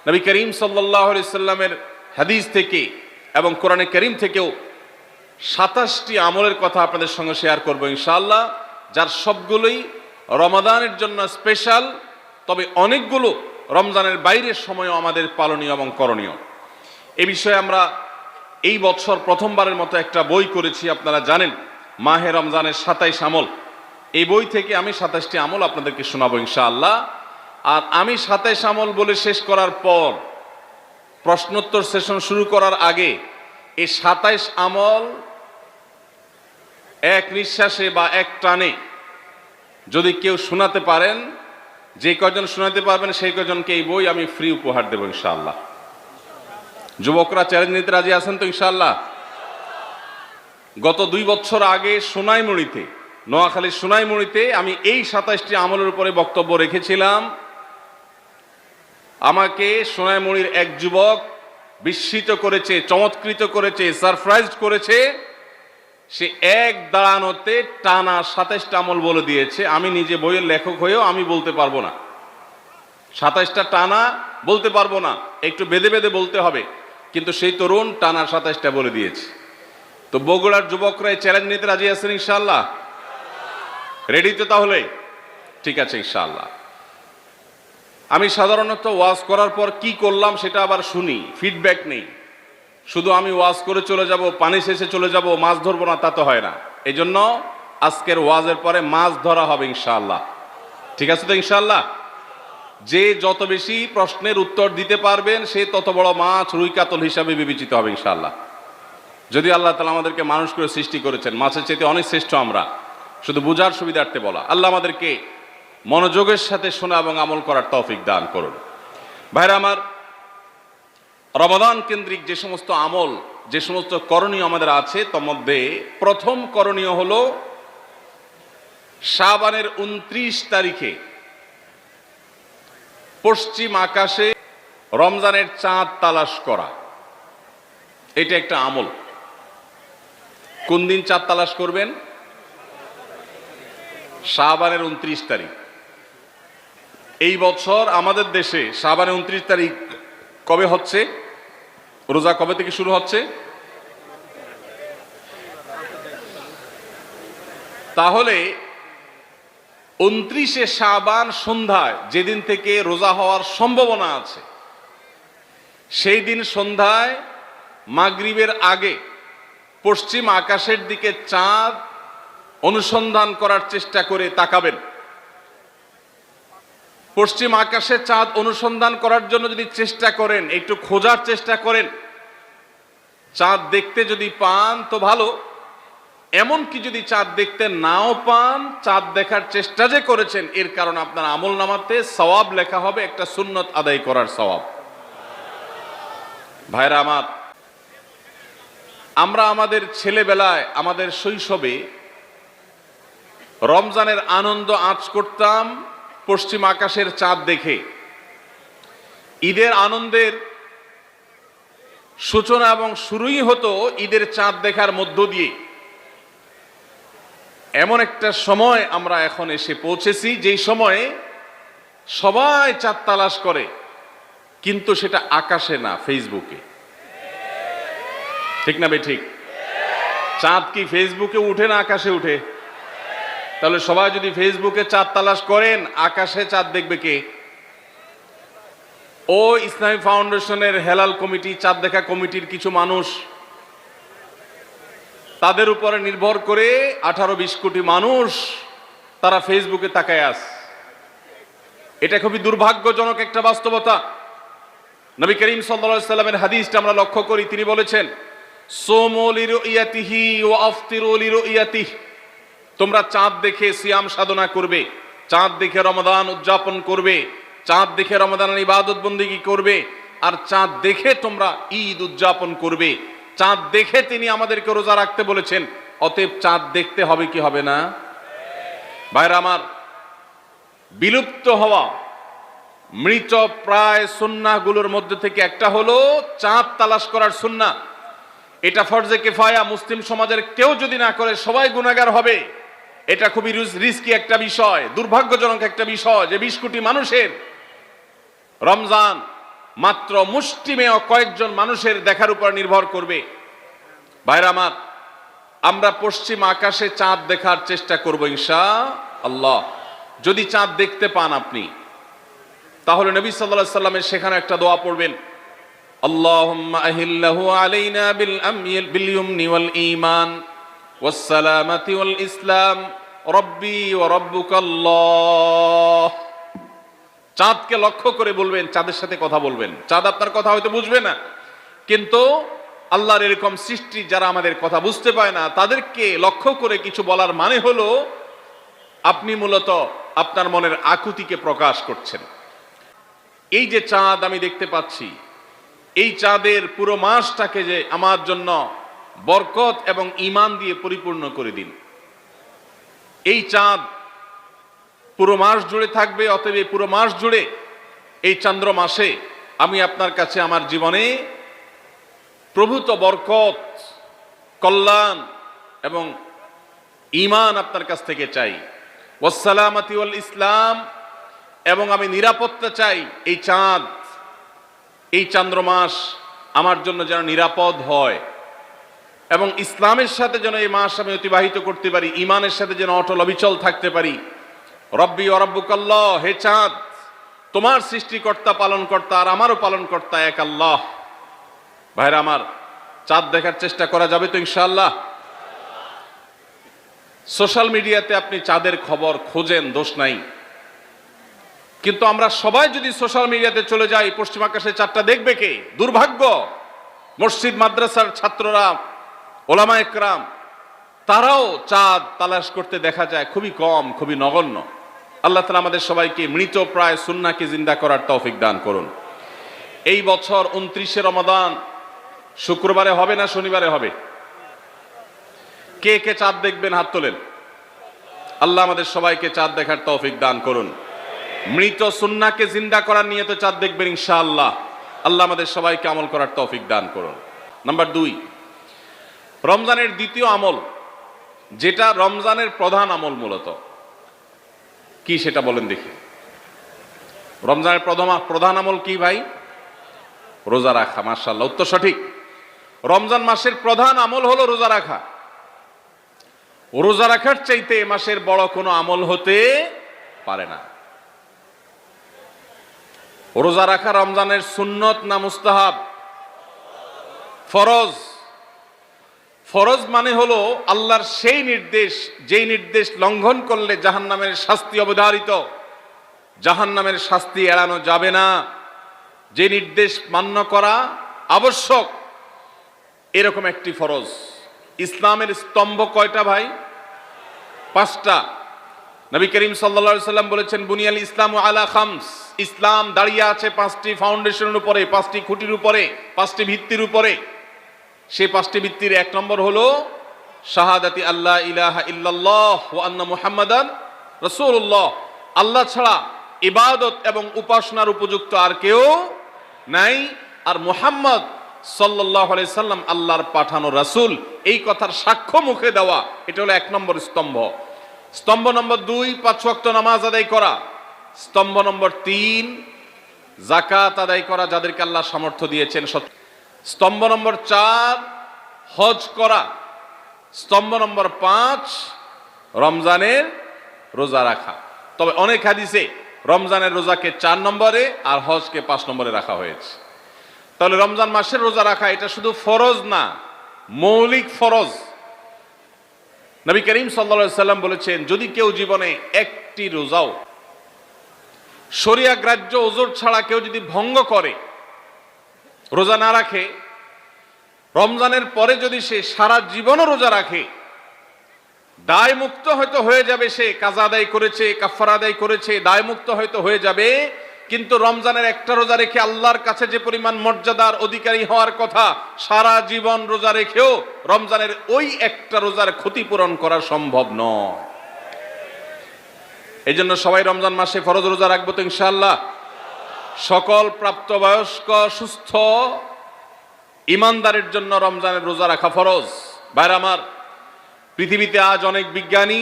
নবী করিম সাল্লাল্লাহু আলাইহি সাল্লামের হাদিস থেকে এবং কোরআনে কারীম থেকেও 27টি আমলের কথা আপনাদের সঙ্গে শেয়ার করব ইনশাআল্লাহ, যার সবগুলোই রমাদানের জন্য স্পেশাল, তবে অনেকগুলো রমজানের বাইরের সময়ও আমাদের পালনীয় এবং করণীয়। এ বিষয়ে আমরা এই বছর প্রথমবারের মতো একটা বই করেছি, আপনারা জানেন, মাহে রমজানের 27 আমল। এই বই থেকে আমি 27টি আমল আপনাদেরকে শোনাবো ইনশাআল্লাহ। আর আমি 27 আমল বলে শেষ করার পর প্রশ্নোত্তর সেশন শুরু করার আগে এই 27 আমল এক নিঃশ্বাসে বা এক টানে যদি কেউ শোনাতে পারেন, যে কয়জন শোনাতে পারবেন সেই কয়জনকে এই বই আমি ফ্রি উপহার দেব ইনশাআল্লাহ। যুবকরা চ্যালেঞ্জ নিতে রাজি আছেন তো ইনশাআল্লাহ? গত 2 বছর আগে সোনাইমুড়িতে, নোয়াখালীর সোনাইমুড়িতে আমি এই 27টি আমলের উপরে বক্তব্য রেখেছিলাম। আমাকে সোনাইমুড়ির এক যুবক বিস্মিত করেছে, চমৎকৃত করেছে, সারপ্রাইজড করেছে। সে এক দাঁড়ানোতে টানা 27টা আমল বলে দিয়েছে। আমি নিজে বইয়ের লেখক হয়েও আমি বলতে পারবো না, 27টা টানা বলতে পারবো না, একটু বেঁধে বেঁধে বলতে হবে। কিন্তু সেই তরুণ টানা 27টা বলে দিয়েছে। তো বগুড়ার যুবকরা এই চ্যালেঞ্জ নিতে রাজি আছেন ইনশাআল্লাহ? রেডি তো তাহলে? ঠিক আছে ইনশাআল্লাহ। আমি সাধারণত ওয়াজ করার পর কি করলাম সেটা আবার শুনি, ফিডব্যাক নেই। শুধু আমি ওয়াজ করে চলে যাব, পানি শেষে চলে যাব, মাছ ধরবো না, তা তো হয় না। এই জন্য আজকের ওয়াজের পরে মাছ ধরা হবে ইনশাআল্লাহ। ঠিক আছে তো ইনশাআল্লাহ? যে যত বেশি প্রশ্নের উত্তর দিতে পারবেন সে তত বড় মাছ, রুই কাতল হিসাবে বিবেচিত হবে ইনশাআল্লাহ। যদি আল্লাহ তাআলা আমাদেরকে মানুষ করে সৃষ্টি করেছেন, মাছের চাইতে অনেক শ্রেষ্ঠ আমরা, শুধু বুঝার সুবিধার্থে বলা। আল্লাহ আমাদেরকে মনোযোগের সাথে শোনা এবং আমল করার তৌফিক দান করুন। ভাইরা আমার, রমাদান কেন্দ্রিক যে সমস্ত আমল, যে সমস্ত করণীয় আমাদের আছে, তার মধ্যে প্রথম করণীয় হলো শাবানের 29 তারিখে পশ্চিম আকাশে রমজানের চাঁদ তালাশ করা। এটা একটা আমল। কোন দিন চাঁদ তালাশ করবেন? শাবানের 29 তারিখ। এই বছর আমাদের দেশে শাবানের 29 তারিখ কবে হচ্ছে? রোজা কবে থেকে শুরু হচ্ছে? তাহলে 29শে শাবান সন্ধ্যায়, যেদিন থেকে রোজা হওয়ার সম্ভাবনা আছে, সেই দিন সন্ধ্যায় মাগরিবের আগে পশ্চিম আকাশের দিকে চাঁদ অনুসন্ধান করার চেষ্টা করে তাকাবেন। পশ্চিম আকাশে চাঁদ অনুসন্ধান করার জন্য যদি চেষ্টা করেন, একটু খোঁজার চেষ্টা করেন, চাঁদ দেখতে যদি পান তো ভালো। এমনকি যদি চাঁদ দেখতে নাও পান, চাঁদ দেখার চেষ্টা যে করেছেন এর কারণে আপনার আমল নামাতে সওয়াব লেখা হবে, একটা সুন্নত আদায় করার সওয়াব। ভাইরা আমার, আমরা আমাদের ছেলেবেলায়, আমাদের শৈশবে রমজানের আনন্দ আঁচ করতাম পশ্চিম আকাশের চাঁদ দেখে। ঈদের আনন্দের সূচনা এবং শুরুই হতো ঈদের চাঁদ দেখার মধ্য দিয়ে। এমন একটা সময় আমরা এখন এসে পৌঁছেছি যেই সময়ে সবাই চাঁদ তালাশ করে, কিন্তু সেটা আকাশে না, ফেসবুকে। ঠিক না ঠিক? চাঁদ কি ফেসবুকে উঠে না আকাশে উঠে? তাহলে সবাই যদি ফেসবুকে চাঁদ তালাশ করেন, আকাশে চাঁদ দেখবে কে? ও ইসলামী ফাউন্ডেশনের হেলাল কমিটি, চাঁদ দেখা কমিটির কিছু মানুষ, তাদের উপরে নির্ভর করে 18-20 কোটি মানুষ তারা ফেসবুকে তাকায় আছে। এটা খুবই দুর্ভাগ্যজনক একটা বাস্তবতা। নবী করিম সাল্লাল্লাহু আলাইহি সাল্লামের হাদিসটা আমরা লক্ষ্য করি, তিনি বলেছেন, সুমু লিরুইয়াতিহি ওয়া আফতিরু লিরুইয়াতিহি। তোমরা চাঁদ দেখে সিয়াম সাধনা করবে, চাঁদ দেখে রমাদান উদযাপন করবে, চাঁদ দেখে রমাদানের ইবাদত বন্দেগী করবে, আর চাঁদ দেখে তোমরা ঈদ উদযাপন করবে। চাঁদ দেখে তিনি আমাদেরকে রোজা রাখতে বলেছেন। অতএব চাঁদ দেখতে হবে কি হবে না? ভাইরা আমার, বিলুপ্ত হওয়া মৃত প্রায় সুন্নাহগুলোর মধ্যে থেকে একটা হলো চাঁদ তালাশ করার সুন্নাহ। এটা ফরজে কিফায়া, মুসলিম সমাজের কেউ যদি না করে সবাই গুনাহগার হবে। এটা খুবই রিস্কি একটা বিষয়, দুর্ভাগ্যজনক একটা বিষয় যে 20 কোটি মানুষের রমজান মাত্র মুষ্টিমেয় কয়েকজন মানুষের দেখার উপর নির্ভর করবে। ভাইরা আমার, আমরা পশ্চিম আকাশে চাঁদ দেখার চেষ্টা করব ইনশাআল্লাহ। যদি চাঁদ দেখতে পান আপনি, তাহলে নবী সাল্লাল্লাহু আলাইহি সাল্লামের সেখানে একটা দোয়া পড়বেন, আল্লাহুম্মা আহিল্লাহু আলাইনা বিল ইয়ুমনি ওয়াল ঈমান ওয়াস সালামাতি ওয়াল ইসলাম রব্বি ওয়া রাব্বুকাল্লাহ। চাঁদকে লক্ষ্য করে বলবেন, চাঁদের সাথে কথা বলবেন। চাঁদ আপনার কথা হয়তো বুঝবে না, কিন্তু আল্লাহর এরকম সৃষ্টি যারা আমাদের কথা বুঝতে পায় না, তাদেরকে লক্ষ্য করে কিছু বলার মানে হলো আপনি মূলত আপনার মনের আকুতিকে প্রকাশ করছেন। এই যে চাঁদ আমি দেখতে পাচ্ছি, এই চাঁদের পুরো মাসটাকে যে আমার জন্য বরকত এবং ঈমান দিয়ে পরিপূর্ণ করে দিন। এই চাঁদ পুরো মাস জুড়ে থাকবে, অতএব পুরো মাস জুড়ে এই চন্দ্র মাসে আমি আপনার কাছে আমার জীবনে প্রভূত বরকত, কল্যাণ এবং ঈমান আপনার কাছ থেকে চাই। ওয়াসসালামাতি ওয়াল ইসলাম, এবং আমি নিরাপত্তা চাই। এই চাঁদ, এই চন্দ্র মাস আমার জন্য যেন নিরাপদ হয়, এবং ইসলামের সাথে যেন এই মাস আমি অতিবাহিত করতে পারি, ঈমানের সাথে যেন অটল অবিচল থাকতে পারি। রব্বি ওয়া রাব্বুকাল্লাহ, হে চাঁদ, তোমার সৃষ্টিকর্তা পালনকর্তা আর আমারও পালনকর্তা এক আল্লাহ। ভাইরা আমার, চাঁদ দেখার চেষ্টা করা যাবে তো ইনশাআল্লাহ? সোশ্যাল মিডিয়াতে আপনি চাঁদের খবর খোঁজেন, দোষ নাই, কিন্তু আমরা সবাই যদি সোশ্যাল মিডিয়াতে চলে যাই, পশ্চিম আকাশে চাঁদটা দেখবে কে? দুর্ভাগ্য। মসজিদ মাদ্রাসার ছাত্ররা, ওলামা একরাম, তারাও চাঁদ তালাশ করতে দেখা যায় খুবই কম, খুবই নগণ্য। আল্লাহ তাআলা আমাদের সবাইকে মৃত প্রায় সুন্নাহকে জিন্দা করার তৌফিক দান করুন। এই বছর 29শে রমাদান শুক্রবারে হবে না শনিবারে হবে? কে কে চাঁদ দেখবেন হাত তোলেন। আল্লাহ আমাদের সবাইকে চাঁদ দেখার তৌফিক দান করুন। মৃত সুন্নাহকে জিন্দা করার নিয়তে চাঁদ দেখবেন ইনশাআল্লাহ। আল্লাহ আমাদের সবাইকে আমল করার তৌফিক দান করুন। নাম্বার 2, রমজানের দ্বিতীয় আমল, যেটা রমজানের প্রধান আমল মূলত কি সেটা বলেন দেখি। রমজানের প্রধান আমল কি ভাই? রোজা রাখা। মাশাআল্লাহ, উত্তর সঠিক। রমজান মাসের প্রধান আমল হলো রোজা রাখা। রোজা রাখার চাইতে এ মাসের বড় কোনো আমল হতে পারে না। রোজা রাখা রমজানের সুন্নত না মুস্তাহাব? ফরজ। ফরজ মানে হলো আল্লাহর সেই নির্দেশ, যেই নির্দেশ লঙ্ঘন করলে জাহান্নামের শাস্তি অবধারিত, জাহান্নামের শাস্তি এড়ানো যাবে না, যে নির্দেশ মান্য করা আবশ্যক, এরকম একটি ফরজ। ইসলামের স্তম্ভ কয়টা ভাই? 5টা। নবী করিম সাল্লাল্লাহু আলাইহি সাল্লাম বলেছেন, বুনিয়াল ইসলামু আলা খামস, ইসলাম দাঁড়িয়ে আছে 5টি ফাউন্ডেশনের উপরে, 5টি খুঁটির উপরে, 5টি ভিত্তির উপরে। সেই 5টি ভিত্তির 1 নম্বর হলো শাহাদাতি আল্লাহ ইলাহা ইল্লাল্লাহ ওয়া আন্না মুহাম্মাদান রাসূলুল্লাহ, আল্লাহ ছাড়া ইবাদত এবং উপাসনার উপযুক্ত আর কেউ নাই, আর মুহাম্মদ সাল্লাল্লাহু আলাইহি সাল্লাম আল্লাহর পাঠানো রাসূল, এই কথার সাক্ষ্য মুখে দেওয়া, এটা হলো 1 নম্বর স্তম্ভ। স্তম্ভ নম্বর 2, 5 ওয়াক্ত নামাজ আদায় করা। স্তম্ভ নম্বর 3, যাকাত আদায় করা, যাদেরকে আল্লাহ সামর্থ্য দিয়েছেন। স্তম্ভ নম্বর 4, হজ করা। স্তম্ভ নম্বর 5, রমজানের রোজা রাখা। তবে অনেক হাদিসে রমজানের রোজাকে 4 নম্বরে আর হজকে 5 নম্বরে রাখা হয়েছে। তাহলে রমজান মাসের রোজা রাখা এটা শুধু ফরজ না, মৌলিক ফরজ। নবী করিম সাল্লাল্লাহু আলাইহি সাল্লাম বলেছেন, যদি কেউ জীবনে একটি রোজাও শরিয়া গ্রাহ্য ওযর ছাড়া কেউ যদি ভঙ্গ করে, রোজা না রাখে, রমজানের পরে যদি সে সারা জীবনও রোজা রাখে, দায় মুক্ত হয়তো হয়ে যাবে, সে কাজা আদায় করেছে, কাফারা আদায় করেছে, দায় মুক্ত হয়তো হয়ে যাবে, কিন্তু রমজানের একটা রোজা রেখে আল্লাহর কাছে যে পরিমাণ মর্যাদার অধিকারী হওয়ার কথা, সারা জীবন রোজা রেখেও রমজানের ওই একটা রোজার ক্ষতিপূরণ করা সম্ভব নয়। এই জন্য সবাই রমজান মাসে ফরজ রোজা রাখবো তো ইনশাআল্লাহ। সকল প্রাপ্তবয়স্ক সুস্থ ইমানদারের জন্য রমজানের রোজা রাখা ফরজ। ভাইরা আমার, পৃথিবীতে আজ অনেক বিজ্ঞানী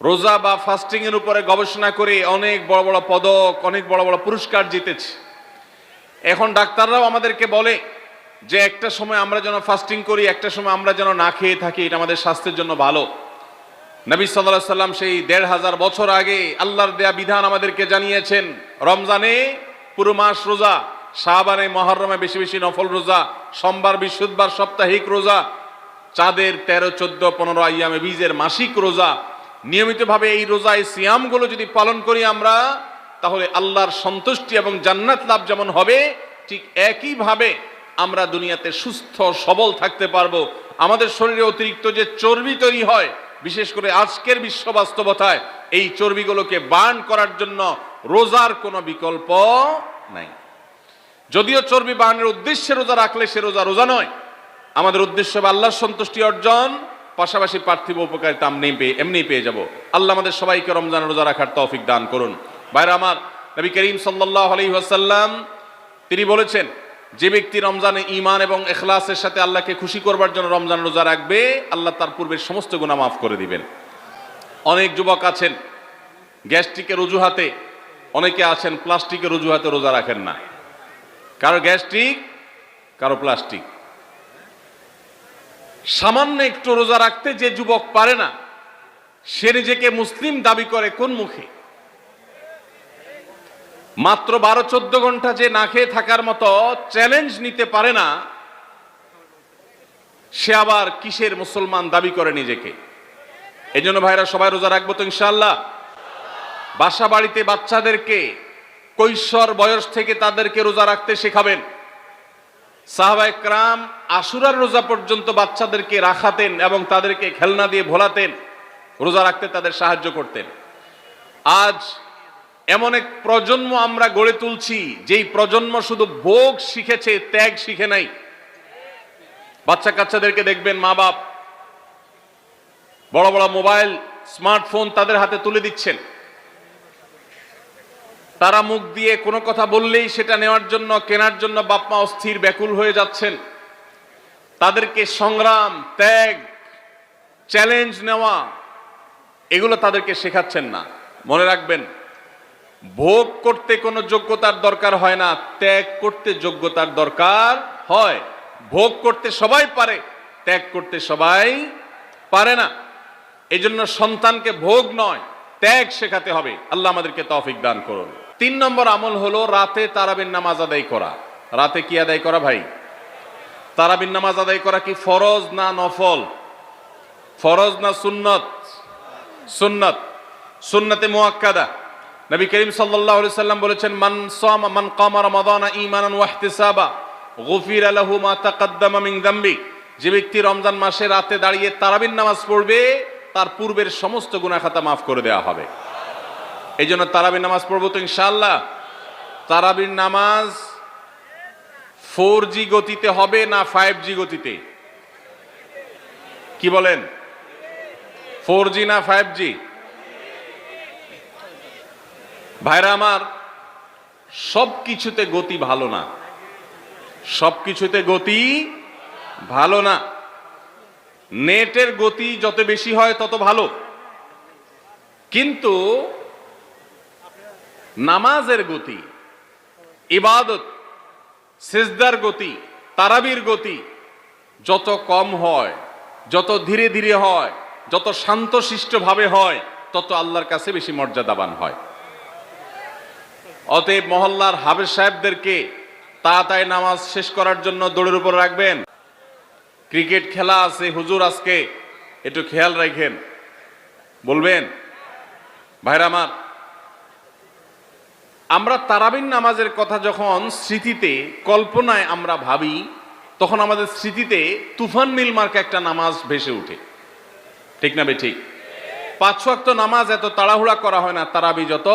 রোজা বা ফাস্টিং এর উপরে গবেষণা করে অনেক বড় বড় পদক, অনেক বড় বড় পুরস্কার জিতেছে। এখন ডাক্তাররাও আমাদেরকে বলে যে একটা সময় আমরা যেন ফাস্টিং করি, একটা সময় আমরা যেন না খেয়ে থাকি, এটা আমাদের স্বাস্থ্যের জন্য ভালো। নবী সাল্লাল্লাহু আলাইহি সাল্লাম সেই ১৫০০ বছর আগে আল্লাহর দেয়া বিধান আমাদেরকে জানিয়েছেন। রমজানে পুরো মাস রোজা, শাবানে মুহররমে বেশি বেশি নফল রোজা, সোমবার বৃহস্পতিবার সাপ্তাহিক রোজা, চাঁদের ১৩, ১৪, ১৫ আইয়ামে বীজের মাসিক রোজা, নিয়মিতভাবে এই রোজা এই সিয়ামগুলো যদি পালন করি আমরা, তাহলে আল্লাহর সন্তুষ্টি এবং জান্নাত লাভ যেমন হবে, ঠিক একইভাবে আমরা দুনিয়াতে সুস্থ সবল থাকতে পারবো। আমাদের শরীরে অতিরিক্ত যে চর্বি তৈরি হয়, বিশেষ করে আজকের বিশ্ব বাস্তবতায়, এই চর্বিগুলোকে বার্ন করার জন্য রোজার কোনো বিকল্প নাই। যদিও চর্বি বার্নের উদ্দেশ্যে রোজা রাখলে সে রোজা রোজা নয়। আমাদের উদ্দেশ্য হবে আল্লাহর সন্তুষ্টি অর্জন, পাশাপাশি পার্থিব উপকারিতা এমনি পেয়ে যাব। আল্লাহ আমাদের সবাইকে রমজান রোজা রাখার তৌফিক দান করুন। ভাইরা আমার, নবী করিম সাল্লাল্লাহু আলাইহি ওয়াসাল্লাম তিনি বলেছেন, যে ব্যক্তি রমজানে ঈমান এবং ইখলাসের সাথে আল্লাহকে খুশি করবার জন্য রমজান রোজা রাখবে, আল্লাহ তার পূর্বের সমস্ত গুনাহ মাফ করে দিবেন। অনেক যুবক আছেন গ্যাস্ট্রিকের অজুহাতে, অনেকে আছেন প্লাস্টিকের অজুহাতে রোজা রাখেন না। কারো গ্যাস্ট্রিক, কারো প্লাস্টিক। সামান্য একটু রোজা রাখতে যে যুবক পারে না, সে নিজেকে মুসলিম দাবি করে কোন মুখে? মাত্র ১২-১৪ ঘন্টা যে না খেয়ে থাকার মতো চ্যালেঞ্জ নিতে পারে না, সে আবার কিসের মুসলমান দাবি করে নিজেকে? এই জন্য ভাইরা সবাই রোজা রাখবো তো ইনশাআল্লাহ। বাসা বাড়িতে বাচ্চাদেরকে কৈশোর বয়স থেকে তাদেরকে রোজা রাখতে শেখাবেন। সাহাবায়ে কেরাম আশুরার রোজা পর্যন্ত বাচ্চাদেরকে রাখাতেন এবং তাদেরকে খেলনা দিয়ে ভোলাতেন, রোজা রাখতে তাদের সাহায্য করতেন। আজ এমন এক প্রজন্ম আমরা গড়ে তুলছি, যেই প্রজন্ম শুধু ভোগ শিখেছে, ত্যাগ শিখে নাই। বাচ্চা কাচ্চাদেরকে দেখবেন মা বাপ বড় বড় মোবাইল, স্মার্টফোন তাদের হাতে তুলে দিচ্ছেন। তারা মুখ দিয়ে কোনো কথা বললেই সেটা নেওয়ার জন্য, কেনার জন্য বাপ মা অস্থির ব্যাকুল হয়ে যাচ্ছেন। তাদেরকে সংগ্রাম, ত্যাগ, চ্যালেঞ্জ নেওয়া, এগুলো তাদেরকে শেখাচ্ছেন না। মনে রাখবেন, ভোগ করতে কোনো যোগ্যতার দরকার হয় না, ত্যাগ করতে যোগ্যতার দরকার হয়। ভোগ করতে সবাই পারে, ত্যাগ করতে সবাই পারে না। এই জন্য সন্তানকে ভোগ নয়, ত্যাগ শেখাতে হবে। আল্লাহ আমাদেরকে তৌফিক দান করুন। ৩ নম্বর আমল হলো রাতে তারাবির নামাজ আদায় করা। রাতে কি আদায় করা ভাই? তারাবির নামাজ আদায় করা কি ফরজ না নফল? ফরজ না সুন্নত? সুন্নত, সুন্নতে মুআক্কাদা। নবী করিম সাল্লাল্লাহু আলাইহি সাল্লাম বলেছেন, মান কামা রমাদানা ঈমানান ওয়া ইহতিসাবা গুফিরা লাহু মা তাকাদ্দামা মিন যামবি। যে ব্যক্তি রমজান মাসে রাতে দাঁড়িয়ে তারাবির নামাজ পড়বে, তার পূর্বের সমস্ত গুনাহ খাতা মাফ করে দেওয়া হবে। এই জন্য তারাবির নামাজ পড়বো তো ইনশাআল্লাহ। তারাবির নামাজ 4G গতিতে হবে না 5G গতিতে? কি বলেন? 4G না 5G? ভাইরা আমার, সবকিছুতে গতি ভালো না, সবকিছুতে গতি ভালো না। নেটের গতি যত বেশি হয় তত ভালো, কিন্তু নামাজের গতি, ইবাদত, সিজদার গতি, তারাবির গতি যত কম হয়, যত ধীরে ধীরে হয়, যত শান্তশিষ্টভাবে হয়, তত আল্লাহর কাছে বেশি মর্যাদাবান হয়। অতএব মহল্লার হাফেজ সাহেবদেরকে তাড়াতাড়ি নামাজ শেষ করার জন্য দৌড়ের উপর রাখবেন। ক্রিকেট খেলা আছে হুজুর, আজকে একটু খেয়াল রাখেন, বলবেন। ভাইরা আমার, আমরা তারাবির নামাজের কথা যখন স্মৃতিতে, কল্পনায় আমরা ভাবি, তখন আমাদের স্মৃতিতে তুফান মিল মার্কা একটা নামাজ ভেসে উঠে, ঠিক না বে ঠিক? 5 ওয়াক্ত নামাজ এত তাড়াহুড়া করা হয় না তারাবি যত।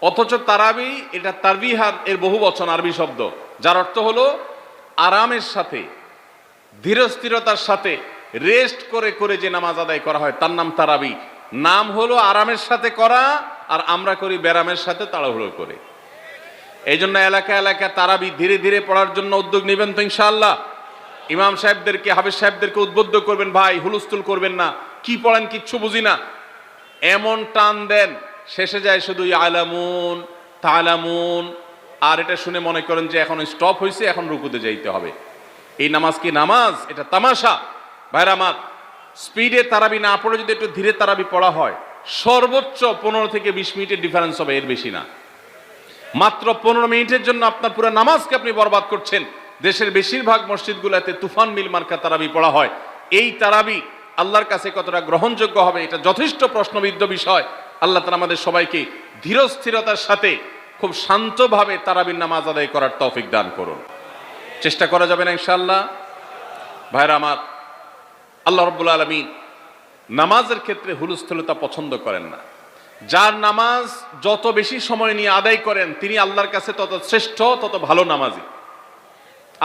অথচ তারাবি এটা তারবিহার এর বহু বচন, আরবি শব্দ, যার অর্থ হলো আরামের সাথে, ধীরস্থিরতার সাথে, রেস্ট করে করে যে নামাজ আদায় করা হয় তার নাম তারাবি। নাম হলো আরামের সাথে করা, আর আমরা করি ব্যারামের সাথে, তাড়াহুড়ো করে। এই জন্য এলাকা এলাকা তারাবি ধীরে ধীরে পড়ার জন্য উদ্যোগ নেবেন তো ইনশাআল্লাহ। ইমাম সাহেবদেরকে, হাফেজ সাহেবদেরকে উদ্বুদ্ধ করবেন, ভাই হুলস্থুল করবেন না, কি পড়েন কিচ্ছু বুঝি না, এমন টান দেন শেষে যায় শুধু ইয়ালামুন, তালামুন, আর এটা শুনে মনে করেন যে এখন স্টপ হয়েছে, এখন রুকুতে যাইতে হবে। এই নামাজ কি নামাজ? এটা তামাশা। ভাইরা আমার, স্পিডে তারাবি না পড়ে যদি একটু ধীরে তারাবি পড়া হয়, সর্বোচ্চ 15 থেকে 20 মিনিটের ডিফারেন্স হবে, এর বেশি না। মাত্র 15 মিনিটের জন্য আপনার পুরো নামাজকে আপনি বরবাদ করছেন। দেশের বেশিরভাগ মসজিদগুলোতে তুফান মিল মার্কা তারাবি পড়া হয়। এই তারাবি আল্লাহর কাছে কতটা গ্রহণযোগ্য হবে, এটা যথেষ্ট প্রশ্নবিদ্ধ বিষয়। আল্লাহ তাআলা আমাদের সবাইকে ধীরস্থিরতার সাথে খুব শান্তভাবে তারাবির নামাজ আদায় করার তৌফিক দান করুন। চেষ্টা করা যাবে না ইনশাআল্লাহ? ভাইরা আমার, আল্লাহ রাব্বুল আলামিন নামাজের ক্ষেত্রে হুলস্থুলতা পছন্দ করেন না। যার নামাজ যত বেশি সময় নিয়ে আদায় করেন তিনি আল্লাহর কাছে তত শ্রেষ্ঠ, তত ভালো নামাজি।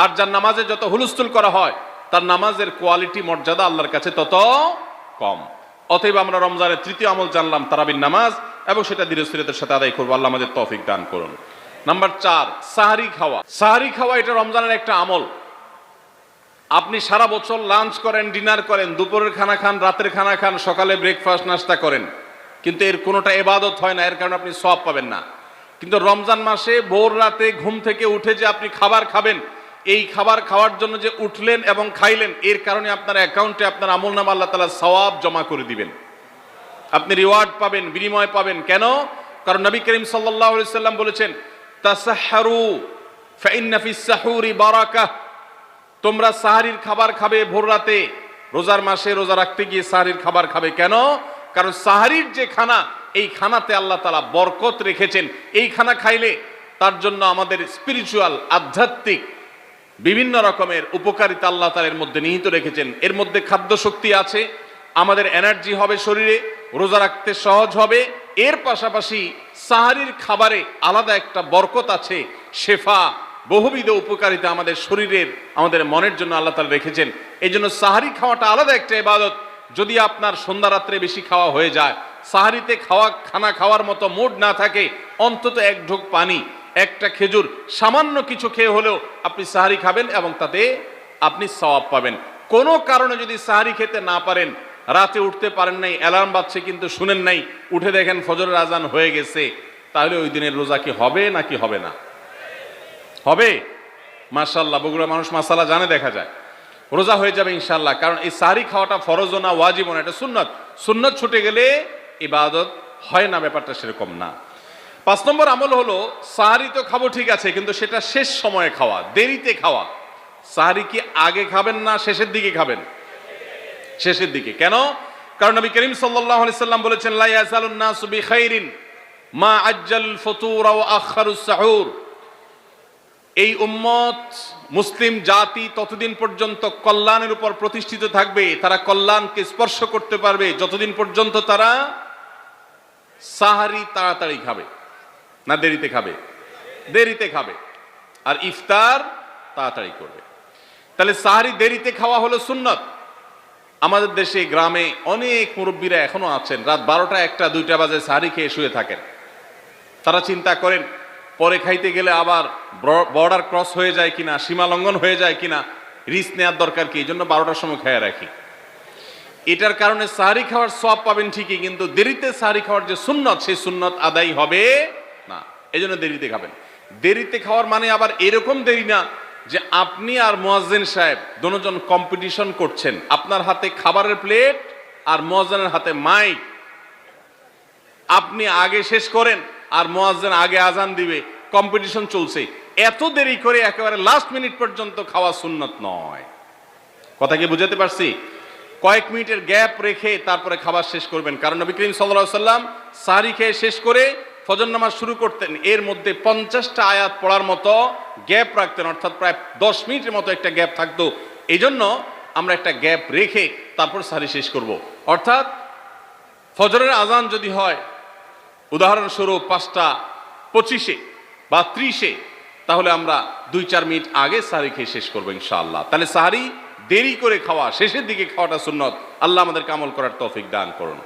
আর যার নামাজে যত হুলস্থুল করা হয় তার নামাজের কোয়ালিটি, মর্যাদা আল্লাহর কাছে তত কম। অতএব আমরা রমজানের তৃতীয় আমল জানলাম তারাবির নামাজ, এবং সেটা ধীরস্থিরতার সাথে আদায় করবো। আল্লাহ আমাদের তৌফিক দান করুন। নাম্বার 4, সাহারি খাওয়া। সাহারি খাওয়া এটা রমজানের একটা আমল। আপনি সারা বছর লাঞ্চ করেন, ডিনার করেন, দুপুরের খানা খান, রাতের খানা খান, সকালে ব্রেকফাস্ট নাস্তা করেন, কিন্তু এর কোনোটা ইবাদত হয় না, এর কারণে আপনি সওয়াব পাবেন না। কিন্তু রমজান মাসে ভোর রাতে ঘুম থেকে উঠে যে আপনি খাবার খাবেন, এই খাবার খাওয়ার জন্য যে উঠলেন এবং খাইলেন, এর কারণে আপনার অ্যাকাউন্টে আপনার আমলনামা আল্লাহ তাআলা সওয়াব জমা করে দিবেন। আপনি রিওয়ার্ড পাবেন, বিনিময় পাবেন। কেন? কারণ নবী করিম সাল্লাল্লাহু আলাইহি সাল্লাম বলেছেন, তাসাহহারু ফাইন্না ফিস সাহুরি বারাকাহ। তোমরা সাহারির খাবার খাবে ভোর রাতে। রোজার মাসে রোজা রাখতে গিয়ে সাহারির খাবার খাবে। কেন? কারণ সাহারির যে খানা, এই খানাতে আল্লাহ তাআলা বরকত রেখেছেন। এই খানা খাইলে তার জন্য আমাদের স্পিরিচুয়াল, আধ্যাত্মিক বিভিন্ন রকমের উপকারিতা আল্লাহ তাআলা এর মধ্যে নিহিত রেখেছেন। এর মধ্যে খাদ্য শক্তি আছে, আমাদের এনার্জি হবে শরীরে, রোজা রাখতে সহজ হবে। এর পাশাপাশি সাহারির খাবারে আলাদা একটা বরকত আছে, শেফা, বহুবিধ উপকারিতা আমাদের শরীরের, আমাদের মনের জন্য আল্লাহ তাআলা রেখেছেন। এই জন্য সাহারি খাওয়াটা আলাদা একটা ইবাদত। যদি আপনার সন্ধ্যা রাত্রে বেশি খাওয়া হয়ে যায়, সাহারিতে খানা খাওয়ার মতো মুড না থাকে, অন্তত এক ঢোক পানি, একটা খেজুর, সামান্য কিছু খেয়ে হলেও আপনি সাহারি খাবেন এবং তাতে আপনি সওয়াব পাবেন। কোনো কারণে যদি সাহারি খেতে না পারেন, রাতে উঠতে পারেন নাই, অ্যালার্ম বাজছে কিন্তু শুনেন নাই, উঠে দেখেন ফজরের আজান হয়ে গেছে, তাহলে ওই দিনের রোজা কি হবে নাকি হবে না? হবে। মাশাআল্লাহ, বগুড়া মানুষ মাসালা জানে, দেখা যায় রোজা হয়ে যাবে ইনশাআল্লাহ। কারণ এই সাহারি খাওয়াটা ফরজও না, ওয়াজিবও না, এটা সুন্নাত। সুন্নাত ছুটে গেলে ইবাদত হয় না, ব্যাপারটা সেরকম না। 5 নম্বর আমল হলো, সাহারি তো খাবো ঠিক আছে, কিন্তু সেটা শেষ সময়ে খাওয়া, দেরিতে খাওয়া। সাহারি কি আগে খাবেন না শেষের দিকে খাবেন? শেষের দিকে। কেন? কারণ নবী করিম সাল্লাল্লাহু আলাইহি সাল্লাম বলেছেন, লা ইয়াজালুন নাসু বিখাইরিন মা আজ্জাল ফুতুর ওয়া আখারুস সাহুর। এই উম্মত, মুসলিম জাতি ততদিন পর্যন্ত কল্যাণের উপর প্রতিষ্ঠিত থাকবে, তারা কল্যাণকে স্পর্শ করতে পারবে যতদিন পর্যন্ত তারা সাহারি তাড়াতাড়ি খাবে না দেরিতে খাবে? দেরিতে খাবে। আর ইফতার তাড়াতাড়ি করবে। তাহলে সাহারি দেরিতে খাওয়া হলো সুন্নাত। আমাদের দেশে গ্রামে অনেক মুরব্বীরা এখনো আছেন, রাত 12টা, 1টা, 2টা বাজে সাহারি খেয়ে শুয়ে থাকেন। তারা চিন্তা করেন পরে খাইতে গেলে আবার বর্ডার ক্রস হয়ে যায় কিনা, সীমা লঙ্ঘন হয়ে যায় কিনা, রিস্ক নেওয়ার দরকার কি, এই জন্য 12টার সময় খেয়ে রাখি। এটার কারণে সাহারি খাওয়ার সওয়াব পাবেন ঠিকই, কিন্তু দেরিতে সাহারি খাওয়ার যে সুন্নত, সেই সুন্নত আদায় হবে না। এই জন্য দেরিতে খাবেন। দেরিতে খাওয়ার মানে আবার এরকম দেরি না যে আপনি আর মুয়াজ্জিন সাহেব দুজন কম্পিটিশন করছেন, আপনার হাতে খাবারের প্লেট আর মুয়াজ্জিনের হাতে মাইক, আপনি আগে শেষ করেন আর মুয়াজ্জিন আগে আজান দিবে, কম্পিটিশন চলছে। এত দেরি করে একেবারে লাস্ট মিনিট পর্যন্ত খাওয়া সুন্নত নয়। কথা কি বুঝাতে পারছি? কয়েক মিনিটের গ্যাপ রেখে তারপরে খাবার শেষ করবেন। কারণ নবী করিম সাল্লাল্লাহু আলাইহি সাল্লাম সাহারি খেয়ে শেষ করে ফজর নামাজ শুরু করতেন, এর মধ্যে 50টা আয়াত পড়ার মতো গ্যাপ রাখতেন, অর্থাৎ প্রায় 10 মিনিটের মতো একটা গ্যাপ থাকতো। এই জন্য আমরা একটা গ্যাপ রেখে তারপর সাহারি শেষ করব। অর্থাৎ ফজরের আজান যদি হয় উদাহরণস্বরূপ 5:25 বা 30, তাহলে আমরা 2-4 মিনিট আগে সাহারি খেয়ে শেষ করবো ইনশাআল্লাহ। তাহলে সাহারি দেরি করে খাওয়া, শেষের দিকে খাওয়াটা সুন্নত। আল্লাহ আমাদেরকে আমল করার তৌফিক দান করুন।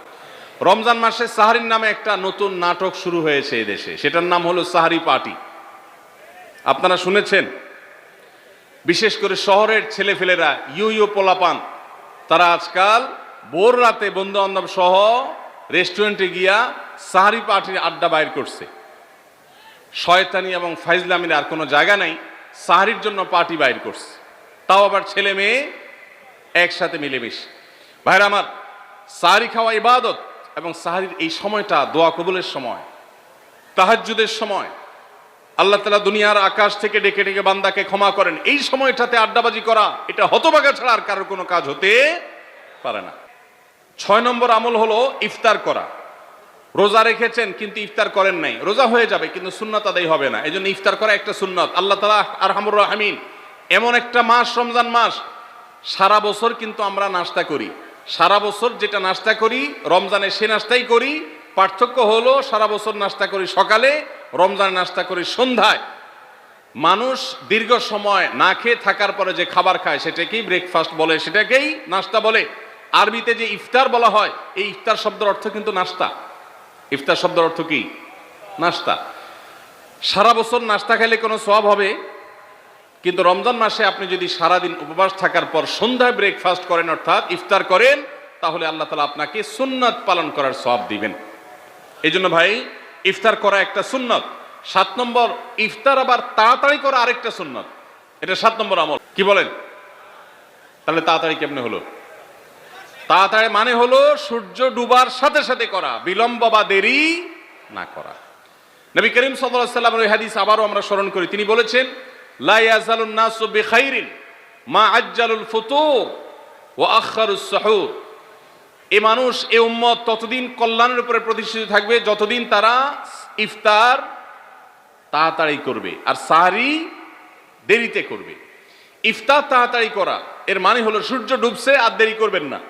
রমজান মাসে সাহারির নামে একটা নতুন নাটক শুরু হয়েছে এই দেশে, সেটার নাম হলো সাহারি পার্টি। আপনারা শুনেছেন? বিশেষ করে শহরের ছেলেফেলেরা, ইউ পোলাপান, তারা আজকাল ভোর রাতে বন্ধু বান্ধব সহ রেস্টুরেন্টে গিয়া সাহারি পার্টির আড্ডা বাইর করছে। শয়তানি এবং ফাইজলামির আর কোনো জায়গা নাই। সাহারির জন্য পার্টি বাইর করছে, তাও আবার ছেলে মেয়ে একসাথে মিলেমিশে। ভাইরা আমার, সাহারি খাওয়া ইবাদত, এবং সাহারির এই সময়টা দোয়া কবুলের সময়, তাহাজ্জুদের সময়। আল্লাহ তাআলা দুনিয়ার আকাশ থেকে ডেকে ডেকে বান্দাকে ক্ষমা করেন। এই সময়টাতে আড্ডাবাজি করা, এটা হতভাগা ছাড়া আর কারোর কোনো কাজ হতে পারে না। 6 নম্বর আমল হলো ইফতার করা। রোজা রেখেছেন কিন্তু ইফতার করেন নাই, রোজা হয়ে যাবে কিন্তু সুন্নাত আদায় হবে না, এজন্য ইফতার করা একটা সুন্নাত। আল্লাহ তাআলা আরহামুর রাহিমিন, এমন একটা মাস রমজান মাস, সারা বছর কিন্তু আমরা নাস্তা করি, সারা বছর যেটা নাস্তা করি রমজানে সে নাস্তাই করি। পার্থক্য হলো সারা বছর নাস্তা করি সকালে, রমজানে নাস্তা করি সন্ধ্যায়। মানুষ দীর্ঘ সময় না খেয়ে থাকার পরে যে খাবার খায় সেটাকেই ব্রেকফাস্ট বলে, সেটাকেই নাস্তা বলে। আরবিতে যে ইফতার বলা হয়, এই ইফতার শব্দের অর্থ কিন্তু নাস্তা। ইফতার শব্দের অর্থ কি? নাস্তা। সারা বছর নাস্তা খেলে কোনো সওয়াব হবে, কিন্তু রমজান মাসে আপনি যদি সারাদিন উপবাস থাকার পর সন্ধ্যায় ব্রেকফাস্ট করেন, অর্থাৎ ইফতার করেন, তাহলে আল্লাহ তাআলা আপনাকে সুন্নাত পালন করার সওয়াব দিবেন। এই জন্য ভাই, ইফতার করা একটা সুন্নাত। 7 নম্বর, ইফতার আবার তাড়াতাড়ি করা আরেকটা সুন্নাত। এটা 7 নম্বর আমল। কি বলেন? তাহলে তাড়াতাড়ি কেমনে হলো? তাড়াতাড়ি মানে হলো সূর্য ডুবার সাথে সাথে করা, বিলম্ব বা দেরি না করা। নবী করিম সাল্লাল্লাহু আলাইহি ওয়াসাল্লামের ওই হাদিস আবারও আমরা স্মরণ করি। তিনি বলেছেন, লা ইয়াজালুন নাসু বিখাইরিন মা আজ্জালুল ফুতুর ওয়া আখারুস সুহুর। এই মানুষ, এই উম্মত ততদিন কল্যাণের উপরে প্রতিষ্ঠিত থাকবে যতদিন তারা ইফতার তাড়াতাড়ি করবে আর সাহরি দেরিতে করবে। ইফতার তাড়াতাড়ি করা এর মানে হলো সূর্য ডুবছে আর দেরি করবেন না।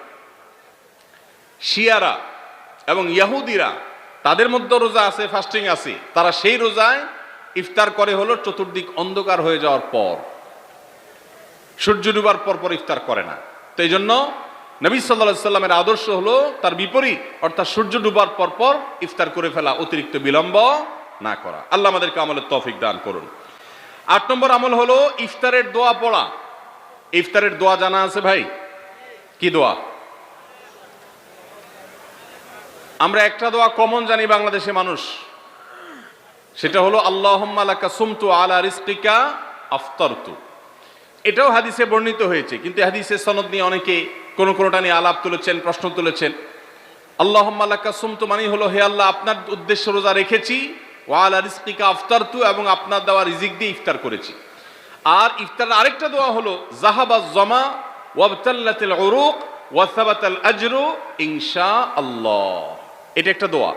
শিয়ারা এবং ইহুদিরা, তাদের মধ্যে রোজা আছে, ফাস্টিং আছে, তারা সেই রোজায় ইফতার করে হলো চতুর্দিক অন্ধকার হয়ে যাওয়ার পর, সূর্য ডুবার পর পর ইফতার করে না। তো এই জন্য নবী সাল্লাল্লাহু আলাইহি সাল্লামের আদর্শ হলো তার বিপরীত, অর্থাৎ সূর্য ডুবার পর পর ইফতার করে ফেলা, অতিরিক্ত বিলম্ব না করা। আল্লাহ আমাদেরকে আমলের তৌফিক দান করুন। 8 নম্বর আমল হলো ইফতারের দোয়া পড়া। ইফতারের দোয়া জানা আছে ভাই? কি দোয়া? আমরা একটা দোয়া কমন জানি বাংলাদেশে মানুষ, সেটা হলো আল্লাহুম্মা লাকা সুমতু আলা রিজকিকা আফতারতু। এটাও হাদিসে বর্ণিত হয়েছে, কিন্তু হাদিসের সনদ নিয়ে অনেকে কোনটা নিয়ে আলাপ তুলেছেন, প্রশ্ন তুলেছেন। আল্লাহুম্মা লাকা সুমতু মানে হলো, হে আল্লাহ, আপনার উদ্দেশ্যে রোজা রেখেছি, ওয়া আলা রিজকিকা আফতারতু, এবং আপনার দেওয়া রিজিক দিয়ে ইফতার করেছি। আর ইফতারের আরেকটা দোয়া হলো যাহাবাজ জামা ওয়াবতাল্লাতিল উরুক ওয়া সাবাতাল আজরু ইনশাআল্লাহ। এটা একটা দোয়া।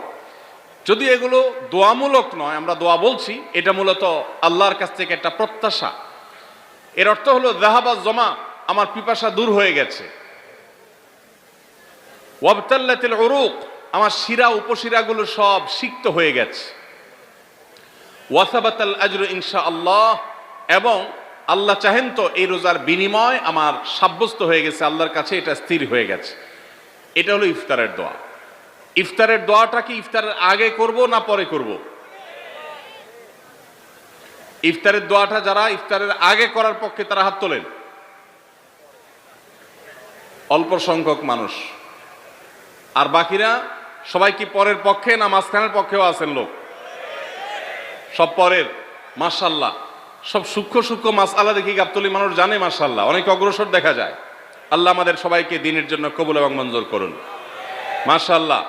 যদি এগুলো দোয়ামূলক নয়, আমরা দোয়া বলছি, এটা মূলত আল্লাহর কাছ থেকে একটা প্রত্যাশা। এর অর্থ হলো যাহাবাজ জামা, আমার পিপাসা দূর হয়ে গেছে। ওয়াবতাল্লাতিল উরুক, আমার শিরা উপশিরাগুলো সব সিক্ত হয়ে গেছে। ওয়া সাবাতাল আজরু ইনশাআল্লাহ, এবং আল্লাহ চাহেন তো এই রোজার বিনিময় আমার সাব্যস্ত হয়ে গেছে, আল্লাহর কাছে এটা স্থির হয়ে গেছে। এটা হলো ইফতারের দোয়া। ইফতারের দোয়াটা কি ইফতারের আগে করব না পরে করব? ইফতারের দোয়াটা যারা ইফতারের আগে করার পক্ষে তারা হাত তোলেন। অল্প সংখ্যক মানুষ। আর বাকিরা সবাই কি পরের পক্ষে না মাঝখানের পক্ষেও আছেন লোক? সব পরের। মাশাআল্লাহ, সব সূক্ষ্ম সূক্ষ্ম মাসআলা দেখি গাবতলী মানুষ জানে, মাশাআল্লাহ, অনেক অগ্রসর দেখা যায়। আল্লাহ আমাদের সবাইকে দ্বীনের জন্য কবুল এবং মঞ্জুর করুন। মাশাআল্লাহ।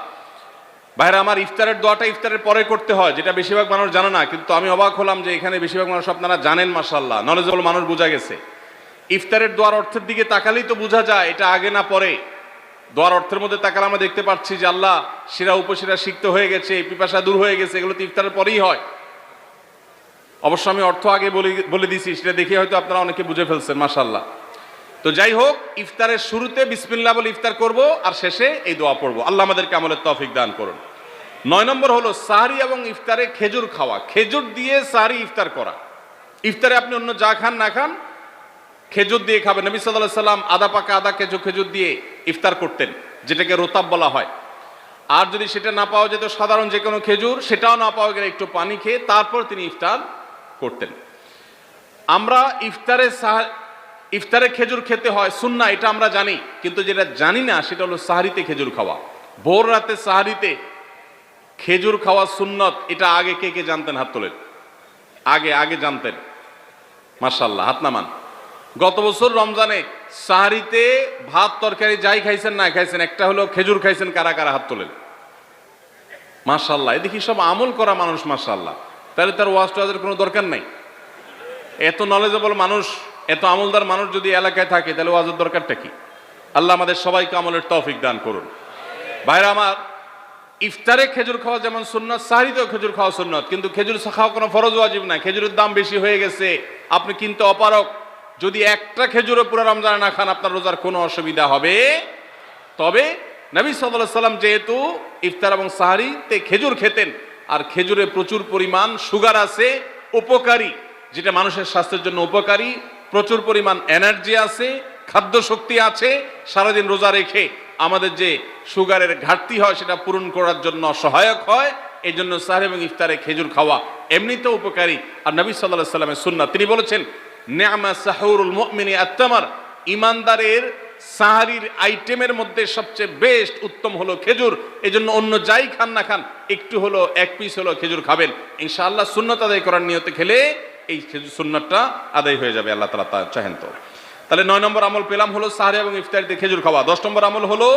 ভাইরা আমার, ইফতারের দোয়াটা ইফতারের পরে করতে হয়, যেটা বেশিরভাগ মানুষ জানে না, কিন্তু আমি অবাক হলাম যে এখানে বেশিরভাগ মানুষ আপনারা জানেন। মাশাআল্লাহ, নলেজেবল মানুষ, বোঝা গেছে। ইফতারের দোয়ার অর্থের দিকে তাকালেই তো বোঝা যায় এটা আগে না পরে। দোয়ার অর্থের মধ্যে তাকালে আমরা দেখতে পাচ্ছি যে আল্লাহ শিরা উপশিরা সিক্ত হয়ে গেছে, পিপাসা দূর হয়ে গেছে, এগুলো তো ইফতারের পরেই হয়। অবশ্য আমি অর্থ আগে বলে দিছি, সেটা দেখে হয়তো আপনারা অনেকে বুঝে ফেলছেন। মাশাআল্লাহ। তো যাই হোক, ইফতারের শুরুতে বিসমিল্লাহ বলে ইফতার করব, আর শেষে এই দোয়া পড়ব। আল্লাহ আমাদেরকে আমলের তৌফিক দান করুন। 9 নম্বর হলো সাহরি এবং ইফতারে খেজুর খাওয়া। খেজুর দিয়ে সাহরি ইফতার করা। ইফতারে আপনি অন্য যা খান না খান, খেজুর দিয়ে খাবেন। নবী সাল্লাল্লাহু আলাইহি সাল্লাম আদা পাকা আদা খেজুর দিয়ে ইফতার করতেন, যেটাকে রোতাব বলা হয়। আর যদি সেটা না পাওয়া যেত, সাধারণ যে কোনো খেজুর, সেটাও না পাওয়া গেলে একটু পানি খেয়ে তারপর তিনি ইফতার করতেন। আমরা ইফতারে খেজুর খেতে হয় সুন্নাহ, এটা আমরা জানি, কিন্তু যেটা জানি না সেটা হলো সাহরিতে খেজুর খাওয়া। ভোর রাতে সাহরিতে খেজুর খাওয়া সুন্নত, এটা আগে কে কে জানতেন? হাত তোলেন। আগে আগে জানতেন, মাশাআল্লাহ, হাত নামান। গত বছর রমজানে সাহারিতে ভাত তরকারি যাই খাইছেন না খাইছেন, একটা হলো খেজুর খাইছেন, কারা কারা হাত তোলেন? মাশাআল্লাহ, এদিকে সব আমল করা মানুষ, মাশাআল্লাহ। তাহলে তার ওয়াজ টোয়াজের কোনো দরকার নাই। এত নলেজেবল মানুষ, এত আমলদার মানুষ যদি এলাকায় থাকে, তাহলে ওয়াজের দরকারটা কি? আল্লাহ আমাদের সবাইকে আমলের তৌফিক দান করুন। ভাইরা আমার, ইফতারে খেজুর খাওয়া যেমন সুন্নত, সাহরিতেও খেজুর খাওয়া সুন্নত, কিন্তু খেজুর খাওয়া কোনো ফরজ ওয়াজিব না। খেজুরের দাম বেশি হয়ে গেছে, আপনি কিনতে অপারক। যদি একটা খেজুরও পুরো রমজানে না খান, আপনার রোজার কোনো অসুবিধা হবে। তবে নবী সাল্লাল্লাহু আলাইহি ওয়াসাল্লাম যেহেতু ইফতার এবং সাহরিতে খেজুর খেতেন, আর খেজুরে প্রচুর পরিমাণ সুগার আছে, উপকারী, যেটা মানুষের স্বাস্থ্যের জন্য উপকারী, প্রচুর পরিমাণ এনার্জি আছে, খাদ্য শক্তি আছে, সারাদিন রোজা রেখে আমাদের যে সুগারের ঘাটতি হয় সেটা পূরণ করার জন্য সহায়ক হয়। এই জন্য সাহরি এবং ইফতারে খেজুর খাওয়া এমনিতেও উপকারী। আর নবী সাল্লাল্লাহু আলাইহি ওয়াসাল্লামের সুন্নাত, তিনি বলেছেন, নি'মা সাহুরুল মুমিনি আত-তামার, ইমানদারের সাহারির আইটেমের মধ্যে সবচেয়ে বেস্ট উত্তম হলো খেজুর। এই জন্য অন্য যাই খান না খান, একটু হলো, এক পিস হলো খেজুর খাবেন, ইনশাআল্লাহ সুন্নত আদায় করার নিয়তে খেলে এই খেজুর সুন্নতটা আদায় হয়ে যাবে, আল্লাহ তাআলা তা চাহেন তো। তাহলে 9 নম্বর আমল পেলাম হলো সাহরি এবং ইফতারিতে খেজুর খাওয়া। 10 নম্বর আমল হলো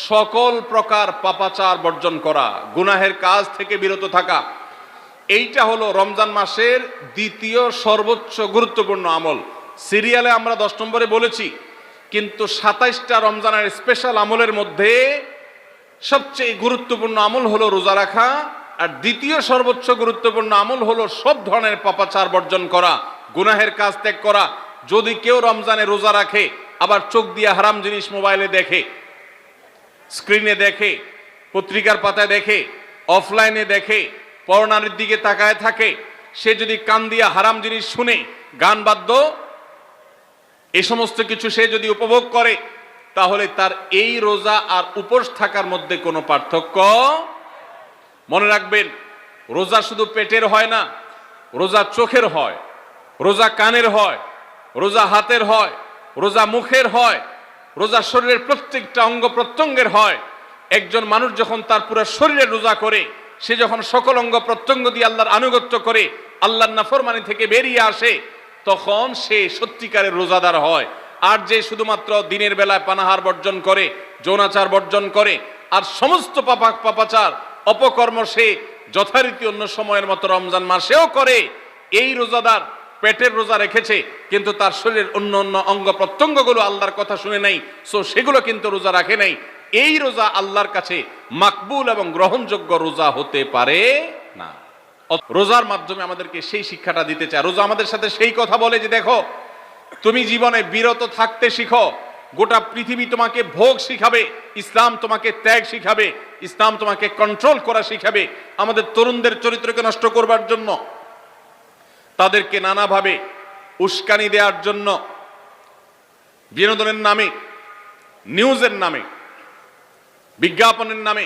সকল প্রকার পাপাচার বর্জন করা, গুনাহের কাজ থেকে বিরত থাকা। এইটা হলো রমজান মাসের দ্বিতীয় সর্বোচ্চ গুরুত্বপূর্ণ আমল। সিরিয়ালে আমরা 10 নম্বরে বলেছি, কিন্তু 27টা রমজানের স্পেশাল আমলের মধ্যে সবচেয়ে গুরুত্বপূর্ণ আমল হলো রোজা রাখা, আর দ্বিতীয় সর্বোচ্চ গুরুত্বপূর্ণ আমল হলো সব ধরনের পাপাচার বর্জন করা, গুনাহের কাজ ত্যাগ করা। যদি কেউ রমজানে রোজা রাখে, আবার চোখ দিয়ে হারাম জিনিস মোবাইলে দেখে, স্ক্রিনে দেখে, পত্রিকার পাতায় দেখে, অফলাইনে দেখে, পরনারীর দিকে তাকায় থাকে, সে যদি কান দিয়া হারাম জিনিস শুনে, গান বাদ্য, এই সমস্ত কিছু সে যদি উপভোগ করে, তাহলে তার এই রোজা আর উপোস থাকার মধ্যে কোনো পার্থক্য। মনে রাখবেন, রোজা শুধু পেটের হয় না, রোজা চোখের হয়, রোজা কানের হয়, রোজা হাতের হয়, রোজা মুখের হয়, রোজা শরীরের প্রত্যেকটা অঙ্গ প্রত্যঙ্গের হয়। একজন মানুষ যখন তার পুরো শরীরে রোজা করে, সে যখন সকল অঙ্গ প্রত্যঙ্গ দিয়ে আল্লাহর আনুগত্য করে, আল্লাহর নাফরমানি থেকে বেরিয়ে আসে, তখন সে সত্যিকারের রোজাদার হয়। আর যে শুধুমাত্র দিনের বেলায় পানাহার বর্জন করে, যৌনাচার বর্জন করে, আর সমস্ত পাপাচার অপকর্ম সে যথারীতি অন্য সময়ের মতো রমজান মাসেও করে, এই রোজাদার পেটের রোজা রেখেছে, কিন্তু তার শরীরের অন্য অন্য অঙ্গ প্রত্যঙ্গগুলো আল্লাহর কথা শুনে নাই, সো সেগুলো কিন্তু রোজা রাখে নাই। এই রোজা আল্লাহর কাছে মাকবুল এবং গ্রহণযোগ্য রোজা হতে পারে না। রোজার মাধ্যমে আমাদেরকে সেই শিক্ষাটা দিতে চায়। রোজা আমাদের সাথে সেই কথা বলে যে, দেখো, তুমি জীবনে বিরত থাকতে শিখো, গোটা পৃথিবী তোমাকে ভোগ শিখাবে, ইসলাম তোমাকে ত্যাগ শিখাবে, ইসলাম তোমাকে কন্ট্রোল করা শিখাবে। আমাদের তরুণদের চরিত্রকে নষ্ট করবার জন্য, তাদেরকে নানাভাবে উস্কানি দেওয়ার জন্য, বিনোদনের নামে, নিউজের নামে, বিজ্ঞাপনের নামে,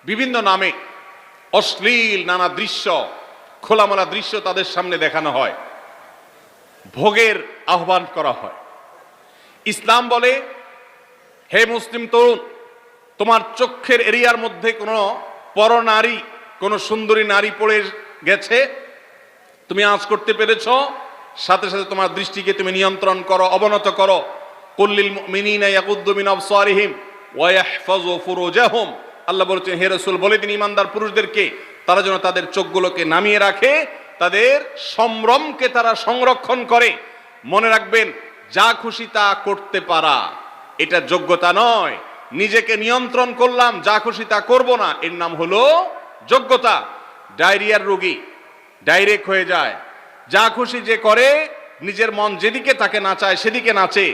বিভিন্ন নামে অশ্লীল নানা দৃশ্য, খোলামেলা দৃশ্য তাদের সামনে দেখানো হয়, ভোগের আহ্বান করা হয়। ইসলাম বলে, হে মুসলিম তরুণ, তোমার চোখের এরিয়ার মধ্যে কোনো পরনারী, কোনো সুন্দরী নারী পড়ে গেছে, তুমি আঁচ করতে পেরেছ, সাথে সাথে তোমার দৃষ্টিকে তুমি নিয়ন্ত্রণ করো, অবনত করো। কুল্লিল মুমিনিনা ইয়াগুদ্দু মিন আবসারিহিম ওয়া ইয়াহফাযু ফুরুজাহুম, আল্লাহ বলেছেন, হে রাসূল বলে দিন ইমানদার পুরুষদেরকে, তারা যেন তাদের চোখগুলোকে নামিয়ে রাখে, তাদের সম্ভ্রমকে তারা সংরক্ষণ করে। মনে রাখবেন, যা খুশি তা করতে পারা এটা যোগ্যতা নয়। নিজেকে নিয়ন্ত্রণ করলাম, যা খুশি তা করব না, এর নাম হলো যোগ্যতা। ডায়রিয়ার রোগী ডাইরেক্ট হয়ে যায়, যা খুশি যে করে, নিজের মন যেদিকে তাকে নাচায় সেদিকে নাচে,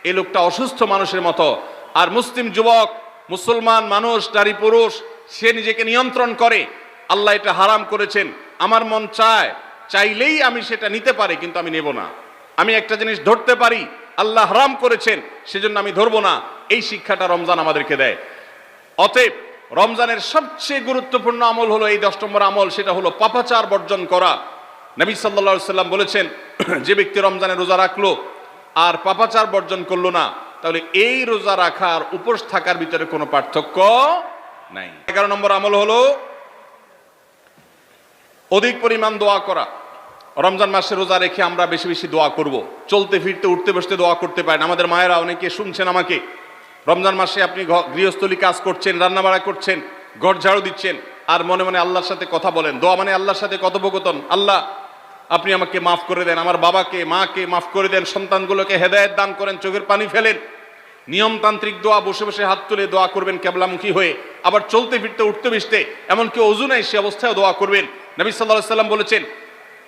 এই লোকটা অসুস্থ মানুষের মতো। আর মুসলিম যুবক, মুসলমান মানুষ, নারী পুরুষ, সে নিজেকে নিয়ন্ত্রণ করে, আল্লাহ এটা হারাম করেছেন, আমার মন চায়, চাইলেই আমি সেটা নিতে পারি, কিন্তু আমি নেব না। আমি একটা জিনিস ধরতে পারি, আল্লাহ হারাম করেছেন, সেজন্য আমি ধরবো না। এই শিক্ষাটা রমজান আমাদেরকে দেয়। অতএব রমজানের সবচেয়ে গুরুত্বপূর্ণ আমল হলো এই 10 নম্বর আমল, সেটা হলো পাপাচার বর্জন করা। নবী সাল্লাল্লাহু আলাইহি সাল্লাম বলেছেন, যে ব্যক্তি রমজানে রোজা রাখলো আর পাপাচার বর্জন করলো না, তাহলে এই রোজা রাখার উপোস থাকার ভিতরে কোনো পার্থক্য নাই। 11 নম্বর আমল হলো অধিক পরিমাণ দোয়া করা। রমজান মাসে রোজা রেখে আমরা বেশি বেশি দোয়া করব। চলতে ফিরতে উঠতে বসতে দোয়া করতে পারেন। আমাদের মায়েরা অনেকে শুনছেন আমাকে, রমজান মাসে আপনি গৃহস্থলী কাজ করছেন, রান্নাবাড়া করছেন, ঘর ঝাড়ু দিচ্ছেন, আর মনে মনে আল্লাহর সাথে কথা বলেন। দোয়া মানে আল্লাহর সাথে কথোপকথন। আল্লাহ আপনি আমাকে মাফ করে দেন, আমার বাবাকে মাকে মাফ করে দেন, সন্তানগুলোকে হেদায়েত দান করেন, চোখের পানি ফেলেন। নিয়মতান্ত্রিক দোয়া, বসে বসে হাত তুলে দোয়া করবেন কেবলামুখী হয়ে। আবার চলতে ফিরতে উঠতে বসতে, এমনকি অজু নাই সে অবস্থায় দোয়া করবেন। নবী সাল্লাল্লাহু আলাইহি ওয়াসাল্লাম বলেছেন,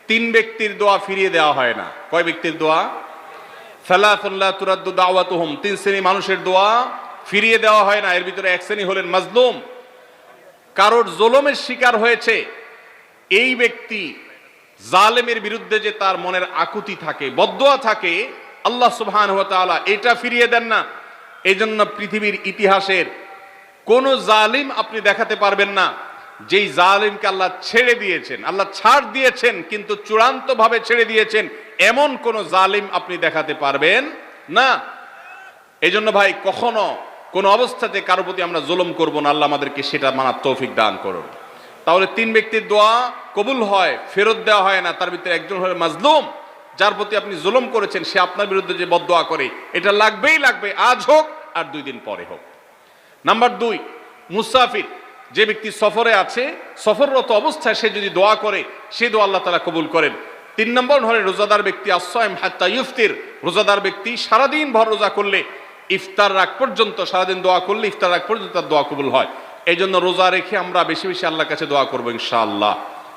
3 ব্যক্তির দোয়া ফিরিয়ে দেওয়া হয় না। কয় ব্যক্তির দোয়া? সালাতুন লা তুরাদ্দু দাওয়াতুহুম, 3 শ্রেণী মানুষের দোয়া ফিরিয়ে দেওয়া হয় না। এর ভিতরে এক শ্রেণী হলেন মাজলুম, কারোর জুলুমের শিকার হয়েছে। এই ব্যক্তি জালেমের বিরুদ্ধে যে তার মনের আকুতি থাকে, বদদোয়া থাকে, আল্লাহ সুবহানাহু ওয়া তাআলা এটা ফিরিয়ে দেন না। এই জন্য পৃথিবীর ইতিহাসের কোন জালিম আপনি দেখাতে পারবেন না যেই জালিমকে আল্লাহ ছেড়ে দিয়েছেন, আল্লাহ ছাড় দিয়েছেন কিন্তু চূড়ান্ত ভাবে ছেড়ে দিয়েছেন, এমন কোন জালিম আপনি দেখাতে পারবেন না। এই জন্য ভাই, কখনো কোন অবস্থাতে কারো প্রতি আমরা জুলুম করব না। আল্লাহ আমাদেরকে সেটা মানার তৌফিক দান করুন। তাহলে 3 ব্যক্তির দোয়া কবুল হয়, ফেরত দেওয়া হয় না। তার ভিতরে একজন হলো মাজলুম, যার প্রতি আপনি জুলুম করেছেন, সে আপনার বিরুদ্ধে যে বদদোয়া করে, এটা লাগবেই লাগবে, আজ হোক আর 2 দিন পরে হোক। নাম্বার 2, মুসাফির, যে ব্যক্তি সফরে আছে, সফররত অবস্থায় সে যদি দোয়া করে, সে দোয়া আল্লাহ তাআলা কবুল করেন। 3 নম্বর হলো রোজাদার ব্যক্তি, আস-সাইম হাত্তা ইফতির, রোজাদার ব্যক্তি সারাদিন ভর রোজা করলে ইফতার রাগ পর্যন্ত, সারাদিন দোয়া করলে ইফতার রাগ পর্যন্ত তার দোয়া কবুল হয়। এই জন্য রোজা রেখে আমরা বেশি বেশি আল্লাহর কাছে দোয়া করবো ইনশাআল্লাহ।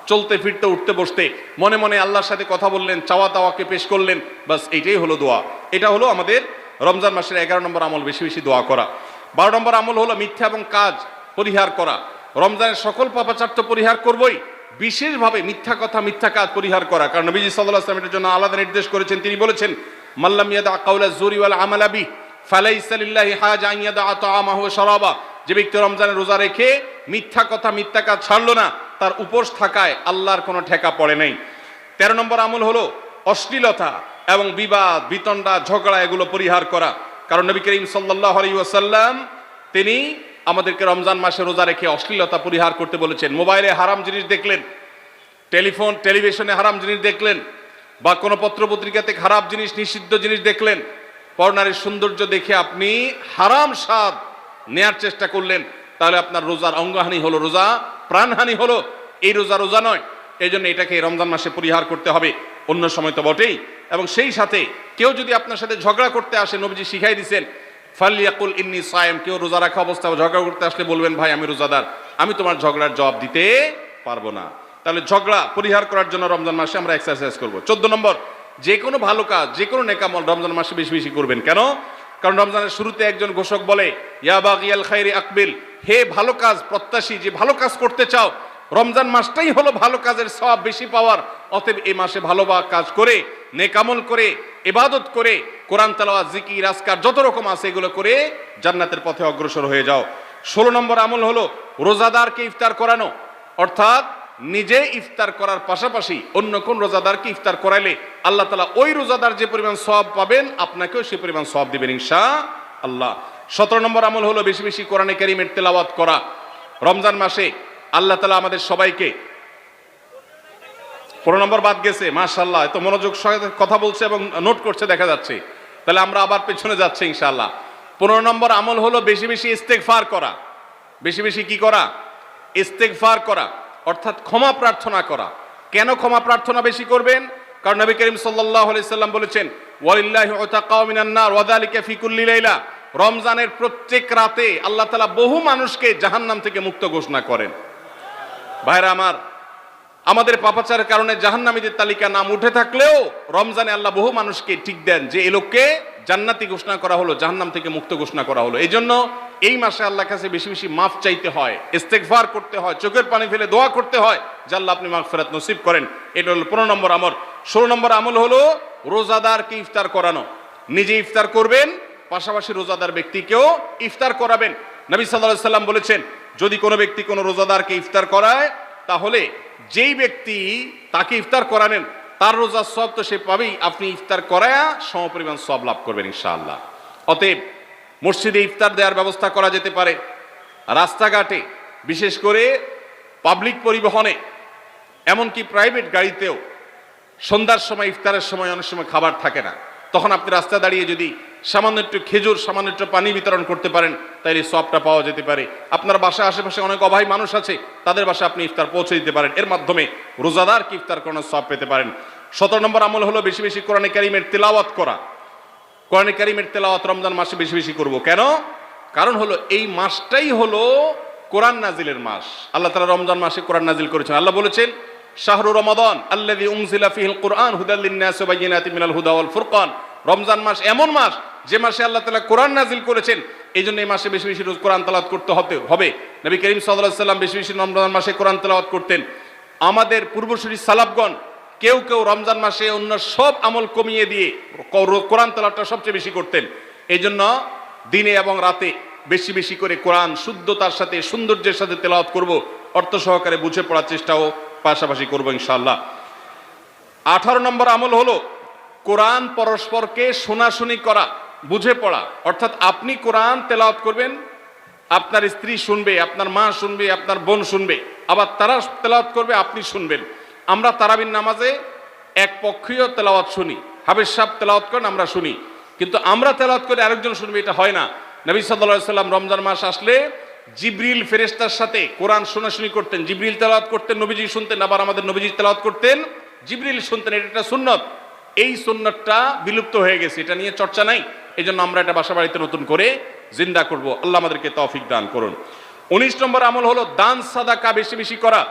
চলতে ফিরতে উঠতে বসতে মনে মনে আল্লাহর সাথে কথা বললেন, চাওয়া দাওয়াকে পেশ করলেন, বাস এইটাই হলো দোয়া। এটা হলো আমাদের রমজান মাসের 11 নম্বর আমল, বেশি বেশি দোয়া করা। 12 নম্বর আমল হলো মিথ্যা এবং কাজ পরিহার করা। রমজানের সকল পাপাচার তো পরিহার করবই, বিশেষভাবে মিথ্যা কথা, মিথ্যা কাজ পরিহার করা। কারণ নবীজি সাল্লাল্লাহু আলাইহি ওয়াসাল্লাম এর জন্য আলাদা নির্দেশ করেছেন। তিনি বলেছেন, মাল্লাম ইয়াদা কাওলা যুরি ওয়াল আমালা বিহি ফালাইসা লিল্লাহি হাজা আন ইয়াদা তাআমাহু ওয়া শারাবা। যে ব্যক্তি রমজানের রোজা রেখে মিথ্যা কথা, মিথ্যা কাজ ছাড়লো না, তার উপোস থাকায় আল্লাহর কোনো ঠেকা পড়ে নাই। 13 নম্বর আমল হলো অশ্লীলতা এবং বিবাদ, বিতণ্ডা, ঝগড়া, এগুলো পরিহার করা। কারণ নবী করিম সাল্লাল্লাহু আলাইহি ওয়াসাল্লাম তিনি আমাদেরকে রমজান মাসে রোজা রেখে অশ্লীলতা পরিহার করতে বলেছেন। মোবাইলে হারাম জিনিস দেখলেন, টেলিভিশনে হারাম জিনিস দেখলেন, বা কোনো পত্রপত্রিকাতে খারাপ জিনিস, নিষিদ্ধ জিনিস দেখলেন, পরনারীর সৌন্দর্য দেখে আপনি হারাম স্বাদ নেয়ার চেষ্টা করলেন, তাহলে আপনার রোজার অঙ্গহানি হলো, রোজা প্রাণহানি হলো। এই রোজা রোজা নয়। এই জন্য এটাকে রমজান মাসে পরিহার করতে হবে, অন্য সময় তো বটেই। এবং সেই সাথে কেউ যদি আপনার সাথে ঝগড়া করতে আসে, নবীজি শিখাই দিয়েছেন, ফালিয়াকুল ইন্নী সায়েম, কেউ রোজা রাখা অবস্থায় ঝগড়া করতে আসলে বলবেন, ভাই আমি রোজাদার, আমি তোমার ঝগড়ার জবাব দিতে পারবো না। তাহলে ঝগড়া পরিহার করার জন্য রমজান মাসে আমরা এক্সারসাইজ করব। 14 নম্বর, যে কোনো ভালো কাজ, যে কোনো নেকামল রমজান মাসে বেশি বেশি করবেন। কেন? কারণ রমজানের শুরুতে একজন ঘোষক বলে, ইয়া বাগিয়াল খাইরি আকবিল, হে ভালো কাজ প্রত্যাশী, যে ভালো কাজ করতে চাও, রমজান মাসটাই হলো ভালো কাজের সওয়াব বেশি পাওয়ার। অতএব এই মাসে ভালো কাজ করে, নেকামল করে, ইবাদত করে, কোরআন তেলাওয়াত, জিকির, আজকার যত রকম আছে এগুলো করে জান্নাতের পথে অগ্রসর হয়ে যাও। 16 নম্বর আমল হলো রোজাদারকে ইফতার করানো, অর্থাৎ নিজে ইফতার করার পাশাপাশি অন্য কোন রোজাদারকে ইফতার করাইলে আল্লাহ তাআলা ওই রোজাদার যে পরিমাণ সওয়াব পাবেন, আপনাকেও সেই পরিমাণ সওয়াব দিবেন ইনশাআল্লাহ। 17 নম্বর আমল হলো বেশি বেশি কোরআনে কারীমের তেলাওয়াত করা। রমজান মাসে আল্লাহ তাআলা আমাদের সবাইকে, 15 নম্বর বাদ গেছে, মাশাআল্লাহ, এত মনোযোগ সহকারে কথা বলছে এবং নোট করছে দেখা যাচ্ছে। তাহলে আমরা আবার পেছনে যাচ্ছি ইনশাআল্লাহ। 15 নম্বর আমল হলো বেশি বেশি ইস্তেগফার করা। বেশি বেশি কি করা? ইস্তেগফার করা, অর্থাৎ ক্ষমা প্রার্থনা করা। কেন ক্ষমা প্রার্থনা বেশি করবেন? কারণ নবী করিম সাল্লাল্লাহু আলাইহি সাল্লাম বলেছেন, ওয়ালিল্লাহি উতাকাউ মিনান নার ওয়া যালিকা ফি কুল্লি লাইলা। রমজানের প্রত্যেক রাতে আল্লাহ তাআলা বহু মানুষকে জাহান্নাম থেকে মুক্ত ঘোষণা করেন। ভাইরা আমার, আমাদের পাপাচারের কারণে জাহান্নামীদের তালিকা নাম উঠে থাকলেও রমজানে আল্লাহ বহু মানুষকে ঠিক দেন যে এই লোককে জান্নাতি ঘোষণা করা হলো, জাহান্নাম থেকে মুক্ত ঘোষণা করা হলো। এই জন্য এই মাসে আল্লাহর কাছে বেশি বেশি মাফ চাইতে হয়, ইস্তেগফার করতে হয়, চোখের পানি ফেলে দোয়া করতে হয় যে আল্লাহ আপনি মাগফিরাত নসিব করেন। এটা হলো 15 নম্বর আমল। 16 নম্বর আমল হলো রোজাদারকে ইফতার করানো। নিজে ইফতার করবেন, পাশাপাশি রোজাদার ব্যক্তিকেও ইফতার করাবেন। নবী সাল্লাল্লাহু আলাইহি সাল্লাম বলেছেন, যদি কোনো ব্যক্তি কোনো রোজাদারকে ইফতার করায়, তাহলে যেই ব্যক্তি তাকে ইফতার করানেন তার রোজার সওয়াব তো সে পাবেই, আপনি ইফতার করায়া সমপরিমাণ সওয়াব লাভ করবেন ইনশাআল্লাহ। অতএব মসজিদে ইফতার দেওয়ার ব্যবস্থা করা যেতে পারে, রাস্তাঘাটে, বিশেষ করে পাবলিক পরিবহনে, এমনকি প্রাইভেট গাড়িতেও সন্ধ্যার সময়, ইফতারের সময় অনেক সময় খাবার থাকে না, তখন আপনি রাস্তায় দাঁড়িয়ে যদি সামান্য একটু খেজুর, সামান্য একটু পানি বিতরণ করতে পারেন, তাহলে সবটা পাওয়া যেতে পারে। আপনার বাসায় আশেপাশে অনেক অভাবী মানুষ আছে, তাদের বাসায় আপনি ইফতার পৌঁছে দিতে পারেন, এর মাধ্যমে রোজাদারকে ইফতার করানোর সব পেতে পারেন। 17 নম্বর আমল হলো বেশি বেশি কোরআনে কারীমের তেলাওয়াত করা। কোরআনে কারীমের তেলাওয়াত রমজান মাসে বেশি বেশি করব। কেন? কারণ হলো এই মাসটাই হলো কোরআন নাজিলের মাস। আল্লাহ তাআলা রমজান মাসে কোরআন নাজিল করেছেন। আল্লাহ বলেছেন, শাহরু রমাদান আল্লাযী উনজিলা ফীহিল কুরআন হুদাল লিন-নাসি ওয়া বায়িনাতিন মিনাল হুদা ওয়াল ফুরকান। রমজান মাস এমন মাস যে মাসে আল্লাহ তাআলা কোরআন নাজিল করেছেন, এই জন্য এই মাসে বেশি বেশি রোজ কোরআন তেলাওয়াত করতে হবে। নবী করিম সাল্লাল্লাহু আলাইহি সাল্লাম বেশি বেশি রমজান মাসে কোরআন তেলাওয়াত করতেন। আমাদের পূর্বসূরি সালাফগণ কেউ কেউ রমজান মাসে অন্য সব আমল কমিয়ে দিয়ে কোরআন তেলাওয়াতটা সবচেয়ে বেশি করতেন। এই জন্য দিনে এবং রাতে বেশি বেশি করে কোরআন শুদ্ধতার সাথে, সৌন্দর্যের সাথে তেলাওয়াত করব, অর্থ সহকারে বুঝে পড়ার চেষ্টাও পাশাপাশি করবো ইনশাআল্লাহ। 18 নম্বর আমল হলো কোরআন পরস্পরকে শোনাশুনি করা, বুঝে পড়া। অর্থাৎ আপনি কোরআন তেলাওয়াত করবেন, আপনার স্ত্রী শুনবে, আপনার মা শুনবে, আপনার বোন শুনবে, আবার তারা তেলাওয়াত করবে, আপনি শুনবেন। আমরা তারাবির নামাজে এক পক্ষীয় তেলাওয়াত শুনি, হাফেজ সাহেব তেলাওয়াত করেন, আমরা শুনি, কিন্তু আমরা তেলাওয়াত করে আরেকজন শুনবে, এটা হয় না। নবী সাল্লাল্লাহু আলাইহি সাল্লাম রমজান মাস আসলে জিবরিল ফেরেশতার সাথে কোরআন শোনাশুনি করতেন। জিবরিল তেলাওয়াত করতেন, নবীজি শুনতেন, আবার আমাদের নবীজি তেলাওয়াত করতেন, জিবরিল শুনতেন। এটা একটা সুন্নত। এই সুন্নতটা বিলুপ্ত হয়ে গেছে, এটা নিয়ে চর্চা নাই। এই জন্য আমরা এটা বাসা বাড়িতে নতুন করে জিন্দা করব। আল্লাহ আমাদেরকে তৌফিক দান করুন। 19 নম্বর আমল হলো দান সাদাকা বেশি বেশি করা।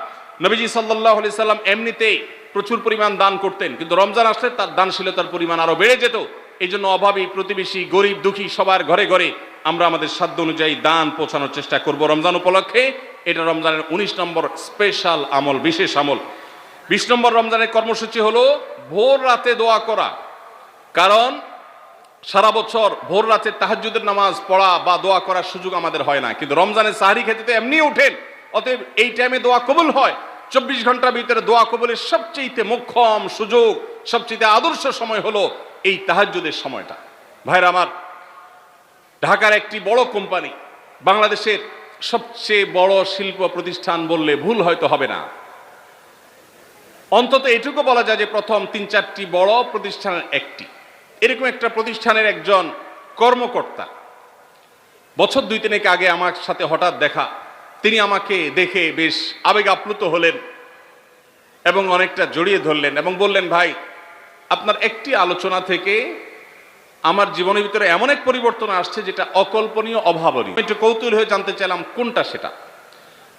নবীজি সাল্লাল্লাহু আলাইহি সাল্লাম এমনিতেই প্রচুর পরিমাণ দান করতেন, কিন্তু রমজান আসলে তার দানশীলতার পরিমাণ আরো বেড়ে যেত। এই জন্য অভাবী, প্রতিবেশী, গরিব, দুঃখী সবার ঘরে ঘরে আমরা আমাদের সাধ্য অনুযায়ী দান পৌঁছানোর চেষ্টা করব রমজান উপলক্ষে। এটা রমজানের 19 নম্বর স্পেশাল আমল, বিশেষ আমল। 20 নম্বর রমজানের কর্মসূচি হলো ভোর রাতে দোয়া করা। কারণ সারা বছর ভোর রাতে তাহাজ্জুদের নামাজ পড়া বা দোয়া করার সুযোগ আমাদের হয় না, কিন্তু রমজানের সাহরি খেতে তো এমনি উঠেন, অতএব এই টাইমে দোয়া কবুল হয়। 24 ঘন্টার ভিতরে দোয়া কবুলের সবচেয়ে মোক্ষম সুযোগ, সবচেয়ে আদর্শ সময় হলো এই তাহাজ্জুদের সময়টা। ভাইরা আমার, ঢাকার একটি বড় কোম্পানি, বাংলাদেশের সবচেয়ে বড় শিল্প প্রতিষ্ঠান বললে ভুল হয়তো হবে না, অন্তত এটুকু বলা যায় যে প্রথম 3-4টি বড় প্রতিষ্ঠানের একটি। এরকম একটা প্রতিষ্ঠানের একজন কর্মকর্তা বছর 2-3 আগে আমার সাথে হঠাৎ দেখা। তিনি আমাকে দেখে বেশ আবেগ আপ্লুত হলেন এবং অনেকটা জড়িয়ে ধরলেন এবং বললেন, ভাই, আপনার একটি আলোচনা থেকে আমার জীবনের ভিতরে এমন এক পরিবর্তন আসছে যেটা অকল্পনীয়, অভাবনীয়। একটু কৌতূহল হয়ে জানতে চাইলাম কোনটা সেটা।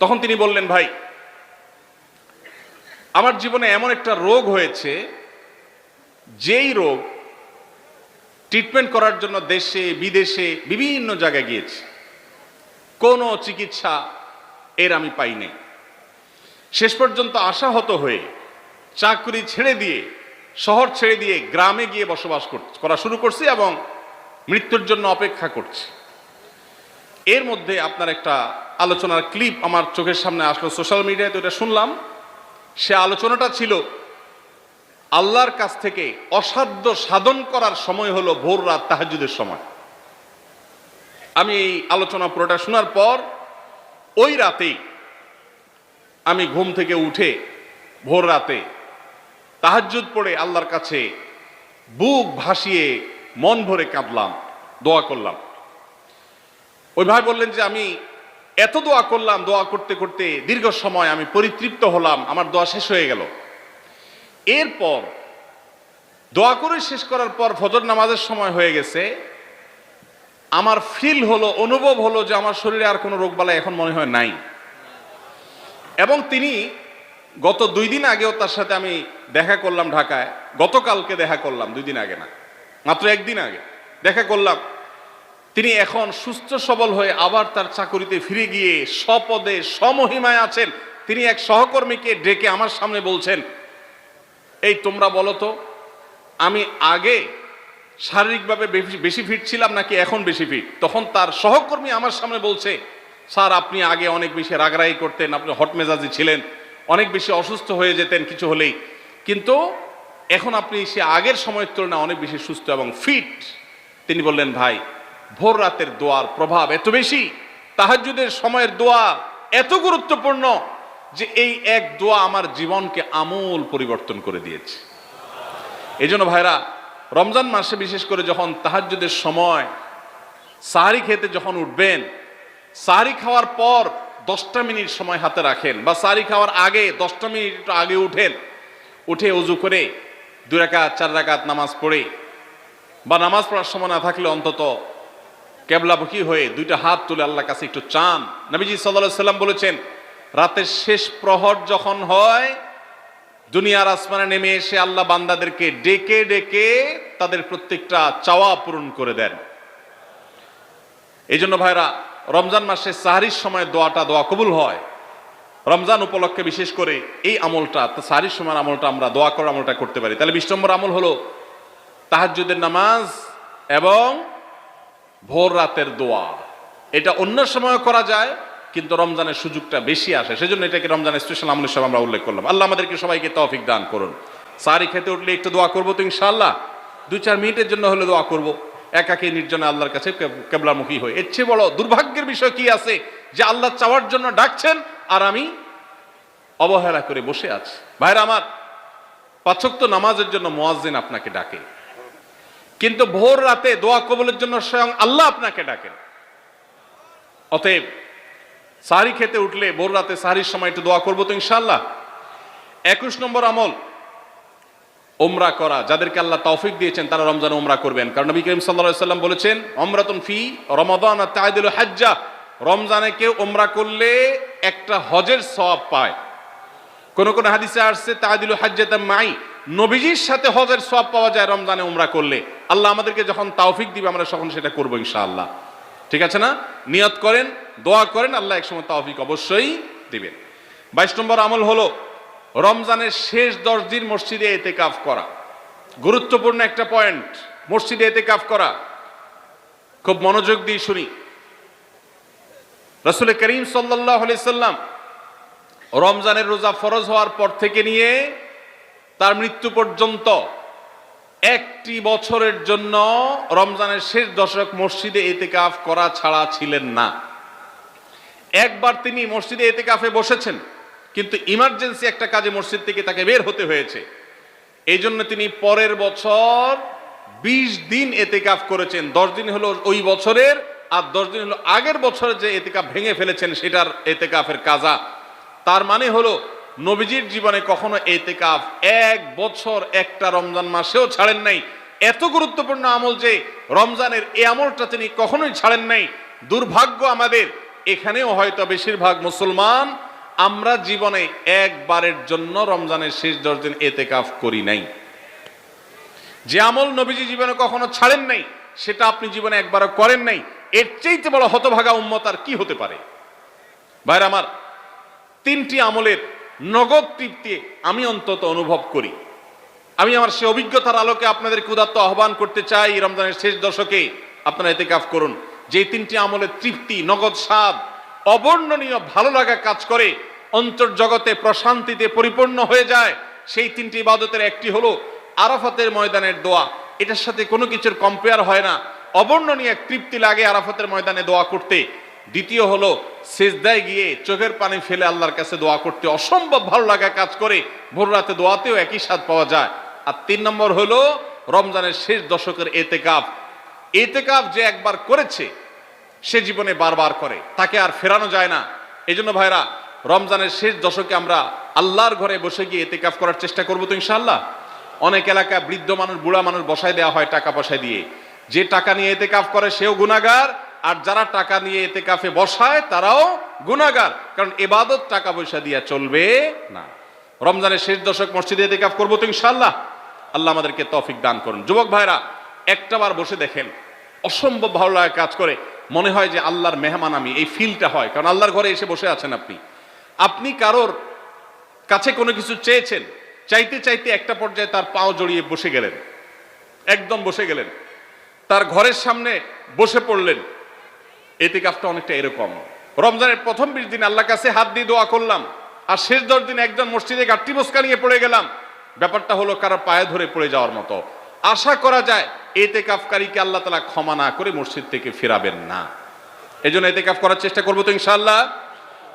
তখন তিনি বললেন, ভাই, আমার জীবনে এমন একটা রোগ হয়েছে, যেই রোগ ট্রিটমেন্ট করার জন্য দেশে বিদেশে বিভিন্ন জায়গায় গিয়েছি, কোনো চিকিৎসা এর আমি পাই নাই। শেষ পর্যন্ত আশাহত হয়ে চাকরি ছেড়ে দিয়ে, শহর ছেড়ে দিয়ে গ্রামে গিয়ে বসবাস করা শুরু করছি এবং মৃত্যুর জন্য অপেক্ষা করছি। এর মধ্যে আপনার একটা আলোচনার ক্লিপ আমার চোখের সামনে আসলো সোশ্যাল মিডিয়ায়, তো এটা শুনলাম। সে আলোচনাটা ছিল আল্লাহর কাছ থেকে অসাধ্য সাধন করার সময় হলো ভোর রাত তাহাজ্জুদের সময়। আমি এই আলোচনা পুরোটা শোনার পর ওই রাতেই আমি ঘুম থেকে উঠে ভোর রাতে তাহাজ্জুদ পড়ে আল্লাহর কাছে বুক ভাসিয়ে মন ভরে কাঁদলাম, দোয়া করলাম। ওই ভাই বললেন যে আমি এত দোয়া করলাম, দোয়া করতে করতে দীর্ঘ সময় আমি পরিতৃপ্ত হলাম, আমার দোয়া শেষ হয়ে গেল। এরপর দোয়া করে শেষ করার পর ফজর নামাজের সময় হয়ে গেছে। আমার ফিল হলো, অনুভব হলো যে আমার শরীরে আর কোনো রোগবালাই এখন মনে হয় নাই। এবং তিনি গত 2 দিন আগেও তার সাথে আমি দেখা করলাম ঢাকায়, গতকালকে দেখা করলাম, 2 দিন আগে না, মাত্র 1 দিন আগে দেখা করলাম। তিনি এখন সুস্থ সবল হয়ে আবার তার চাকরিতে ফিরে গিয়ে স্বপদে সমহিমায় আছেন। তিনি এক সহকর্মীকে ডেকে আমার সামনে বলছেন, এই তোমরা বলো তো, আমি আগে শারীরিকভাবে বেশি ফিট ছিলাম নাকি এখন বেশি ফিট? তখন তার সহকর্মী আমার সামনে বলছে, স্যার, আপনি আগে অনেক বেশি রাগারাগি করতেন, আপনি হট মেজাজি ছিলেন, অনেক বেশি অসুস্থ হয়ে যেতেন কিছু হলেই, কিন্তু এখন আপনি সে আগের সময়ের তুলনায় অনেক বেশি সুস্থ এবং ফিট। তিনি বললেন, ভাই, ভোর রাতের দোয়ার প্রভাব এত বেশি, তাহাজ্জুদের সময়ের দোয়া এত গুরুত্বপূর্ণ যে এই এক দোয়া আমার জীবনকে আমূল পরিবর্তন করে দিয়েছে। এই জন্য ভাইরা, রমজান মাসে বিশেষ করে যখন তাহাজ্জুদের সময় সাহারি খেতে যখন উঠবেন, সাহারি খাওয়ার পর 10টা মিনিট সময় হাতে রাখেন, বা সাহারি খাওয়ার আগে 10টা মিনিট একটু আগে উঠে অজু করে 2 রাকাত 4 রাকাত নামাজ পড়ে, বা নামাজ পড়ার সময় না থাকলে অন্তত কেবলামুখী হয়ে 2টা হাত তুলে আল্লাহর কাছে একটু চান। নবীজি সাল্লাল্লাহু আলাইহি সাল্লাম বলেছেন, রাতের শেষ প্রহর যখন হয়, দুনিয়ার আসমানে নেমে এসে আল্লাহ বান্দাদেরকে ডেকে ডেকে তাদের প্রত্যেকটা চাওয়া পূরণ করে দেন। এই জন্য ভাইরা, রমজান মাসে সাহরির সময় দোয়া কবুল হয়। রমজান উপলক্ষে বিশেষ করে এই আমলটা, সাহরির সময় আমলটা, আমরা দোয়া করার আমলটা করতে পারি। তাহলে 20 নম্বর আমল হলো তাহাজ্জুদের নামাজ এবং ভোর রাতের দোয়া। এটা অন্য সময় করা যায়, কিন্তু রমজানের সুযোগটা বেশি আসে, সেজন্য এটাকে রমজানের স্পেশাল আমল হিসেবে আমরা উল্লেখ করলাম। আল্লাহ আমাদেরকে সবাইকে তৌফিক দান করুন। সাহরি খেতে উঠলে একটু দোয়া করবো তো ইনশাআল্লাহ, 2-4 মিনিটের জন্য হলে দোয়া করবো, একাকী নির্জনে আল্লাহর কাছে কেবলামুখী হয়ে। এর চেয়ে বড় দুর্ভাগ্যের বিষয় কি আছে যে আল্লাহ চাওয়ার জন্য ডাকছেন আর আমি অবহেলা করে বসে আছি। ভাইরা আমার, 5 ওয়াক্ত নামাজের জন্য মুয়াজ্জিন আপনাকে ডাকে, কিন্তু ভোর রাতে দোয়া কবুলের জন্য স্বয়ং আল্লাহ আপনাকে ডাকেন। অতএব সাহরি খেতে উঠলে ভোর রাতে সাহরির সময় একটু দোয়া করবো তো ইনশাআল্লাহ। 21 নম্বর আমল উমরা করা। যাদেরকে আল্লাহ তৌফিক দিয়েছেন তারা রমজানে উমরা করবেন, কারণ নবী করিম সাল্লাল্লাহু আলাইহি ওয়াসাল্লাম বলেছেন, উমরাতুন ফি রমাদান তা'দিলু হাজ্জা। রমজানে কেউ উমরা করলে একটা হজের সওয়াব পায়। কোন কোন হাদিসে আসছে তা'দিলু হাজ্জাতাম মাই, নবীজির সাথে হজের সওয়াব পাওয়া যায় রমজানে উমরা করলে। আল্লাহ আমাদেরকে যখন তৌফিক দিবে আমরা তখন সেটা করব ইনশাআল্লাহ। ঠিক আছে না? নিয়ত করেন, দোয়া করেন, আল্লাহ একসময় তৌফিক অবশ্যই দিবেন। 22 নম্বর আমল হলো রমজানের শেষ 10 দিন মসজিদে ইতিকাফ করা। গুরুত্বপূর্ণ একটা পয়েন্ট, মসজিদে ইতিকাফ করা। খুব মনোযোগ দিয়ে শুনি। রাসূল করিম সাল্লাল্লাহু আলাইহি সাল্লাম রমজানের রোজা ফরজ হওয়ার পর থেকে নিয়ে তার মৃত্যু পর্যন্ত 1টি বছরের জন্য রমজানের শেষ দশক মসজিদে ইতিকাফ করা ছাড়া ছিলেন না। একবার তিনি মসজিদে ইতিকাফে বসেছেন, কিন্তু ইমার্জেন্সি একটা কাজে মসজিদ থেকে তাকে বের হতে হয়েছে। এই জন্য তিনি পরের বছর 20 দিন ইতিকাফ করেছেন। 10 দিন হলো ওই বছরের, আর 10 দিন হলো আগের বছরে যে ইতিকাফ ভেঙে ফেলেছেন সেটার ইতিকাফের কাজা। তার মানে হলো নবীজির জীবনে কখনো ইতিকাফ 1 বছর একটা রমজান মাসেও ছাড়েন নাই। এত গুরুত্বপূর্ণ আমল যে রমজানের এই আমলটা তিনি কখনোই ছাড়েন নাই। দুর্ভাগ্য আমাদের, এখানেও হয়তো বেশিরভাগ মুসলমান আমরা জীবনে একবারের জন্য রমজানের শেষ 10 দিন ইতিকাফ করি নাই। যে আমল নবীজি জীবনে কখনো ছাড়েন নাই সেটা আপনি জীবনে একবারও করেন নাই। এর চাইতে বড় হতভাগা উম্মত আর কি হতে পারে? ভাইরা আমার, 3টি আমলের নগদ তৃপ্তি আমি অন্তত অনুভব করি। আমি আমার সে অভিজ্ঞতার আলোকে আপনাদের উদাত্ত আহ্বান করতে চাই, রমজানের শেষ দশকে আপনারা ইতিকাফ করুন। যে 3টি আমলের তৃপ্তি, নগদ স্বাদ, অবর্ণনীয় ভালো লাগা কাজ করে, অন্তর্জগতে প্রশান্তিতে পরিপূর্ণ হয়ে যায়, সেই 3টি ইবাদতের একটি হলো আরাফাতের ময়দানের দোয়া। এটার সাথে কোনো কিছুর কম্পেয়ার হয় না। অবর্ণনীয় এক তৃপ্তি লাগে আরাফাতের ময়দানে দোয়া করতে। দ্বিতীয় হলো সিজদায় গিয়ে চোখের পানি ফেলে আল্লাহর কাছে দোয়া করতে অসম্ভব ভালো লাগা কাজ করে। ভোর রাতে দোয়াতেও একই স্বাদ পাওয়া যায়। আর 3 নম্বর হলো রমজানের শেষ দশকের ইতিকাফ। ইতিকাফ যে একবার করেছে সে জীবনে বারবার করে, তাকে আর ফেরানো যায় না। এই জন্য ভাইরা, রমজানের শেষ দশকে আমরা আল্লাহর ঘরে বসে গিয়ে ইতিকাফ করার চেষ্টা করবো তো ইনশাআল্লাহ। অনেক এলাকায় বৃদ্ধ মানুষ, বুড়া মানুষ বসায় দেওয়া হয় টাকা পয়সা দিয়ে। যে টাকা নিয়ে ইতিকাফ করে সেও গুনাহগার, আর যারা টাকা নিয়ে ইতিকাফে বসায় তারাও গুনাহগার, কারণ ইবাদত টাকা পয়সা দিয়ে চলবে না। রমজানের শেষ দশক মসজিদে ইতিকাফ করবো তো ইনশাআল্লাহ। আল্লাহ আমাদেরকে তৌফিক দান করুন। যুবক ভাইরা, একটাবার বসে দেখেন, অসম্ভব ভালো লাগা কাজ করে, মনে হয় যে আল্লাহর মেহমান আমি, এই ফিলটা হয়। কারণ আল্লাহর ঘরে এসে বসে আছেন আপনি কারোর কাছে কোনো কিছু চেয়েছেন, চাইতে চাইতে একটা পর্যায়ে তার পাও জড়িয়ে বসে গেলেন, একদম বসে গেলেন, তার ঘরের সামনে বসে পড়লেন। ইতিকাফটা অনেকটা এরকম। রমজানের প্রথম 20 দিন আল্লাহর কাছে হাত দিয়ে দোয়া করলাম, আর শেষ 10 দিন একজন মসজিদে গাঁটটি বসকা নিয়ে পড়ে গেলাম। ব্যাপারটা হলো কারো পায়ে ধরে পড়ে যাওয়ার মতো। আশা করা যায় ইতিকাফকারীকে আল্লাহ তাআলা ক্ষমা না করে মসজিদ থেকে ফেরাবেন না। এই জন্য ইতিকাফ করার চেষ্টা করবো তো ইনশাআল্লাহ।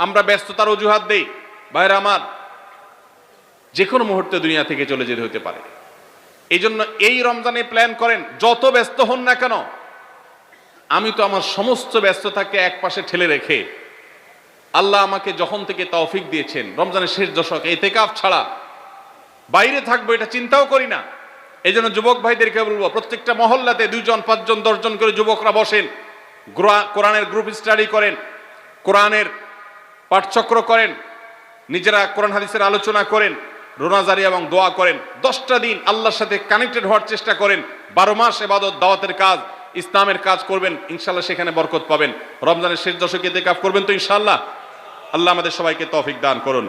আমরা ব্যস্ততার অজুহাত দেই। ভাইরা আমার, যে কোনো মুহূর্তে দুনিয়া থেকে চলে যেতে হতে পারে। এই জন্য এই রমজানে প্ল্যান করেন, যত ব্যস্ত হন না কেন। আমি তো আমার সমস্ত ব্যস্ততাকে এক পাশে ঠেলে রেখে, আল্লাহ আমাকে যখন থেকে তৌফিক দিয়েছেন রমজানের শেষ দশক ইতিকাফ ছাড়া বাইরে থাকবো এটা চিন্তাও করি না। এই জন্য যুবক ভাইদেরকে বলবো, প্রত্যেকটা মহল্লাতে 2 জন 5 জন 10 জন করে যুবকরা বসেন, কোরআনের গ্রুপ স্টাডি করেন, কোরআনের পাঠচক্র করেন, নিজেরা কোরআন হাদিসের আলোচনা করেন, রোনাজারি এবং দোয়া করেন। 10টা দিন আল্লাহর সাথে কানেক্টেড হওয়ার চেষ্টা করেন। 12 মাস ইবাদত, দাওয়াতের কাজ, ইসলামের কাজ করবেন, ইনশাআল্লাহ সেখানে বরকত পাবেন। রমজানের শেষ দশকে ইতিকাফ করবেন তো ইনশাআল্লাহ। আল্লাহ আমাদের সবাইকে তৌফিক দান করুন।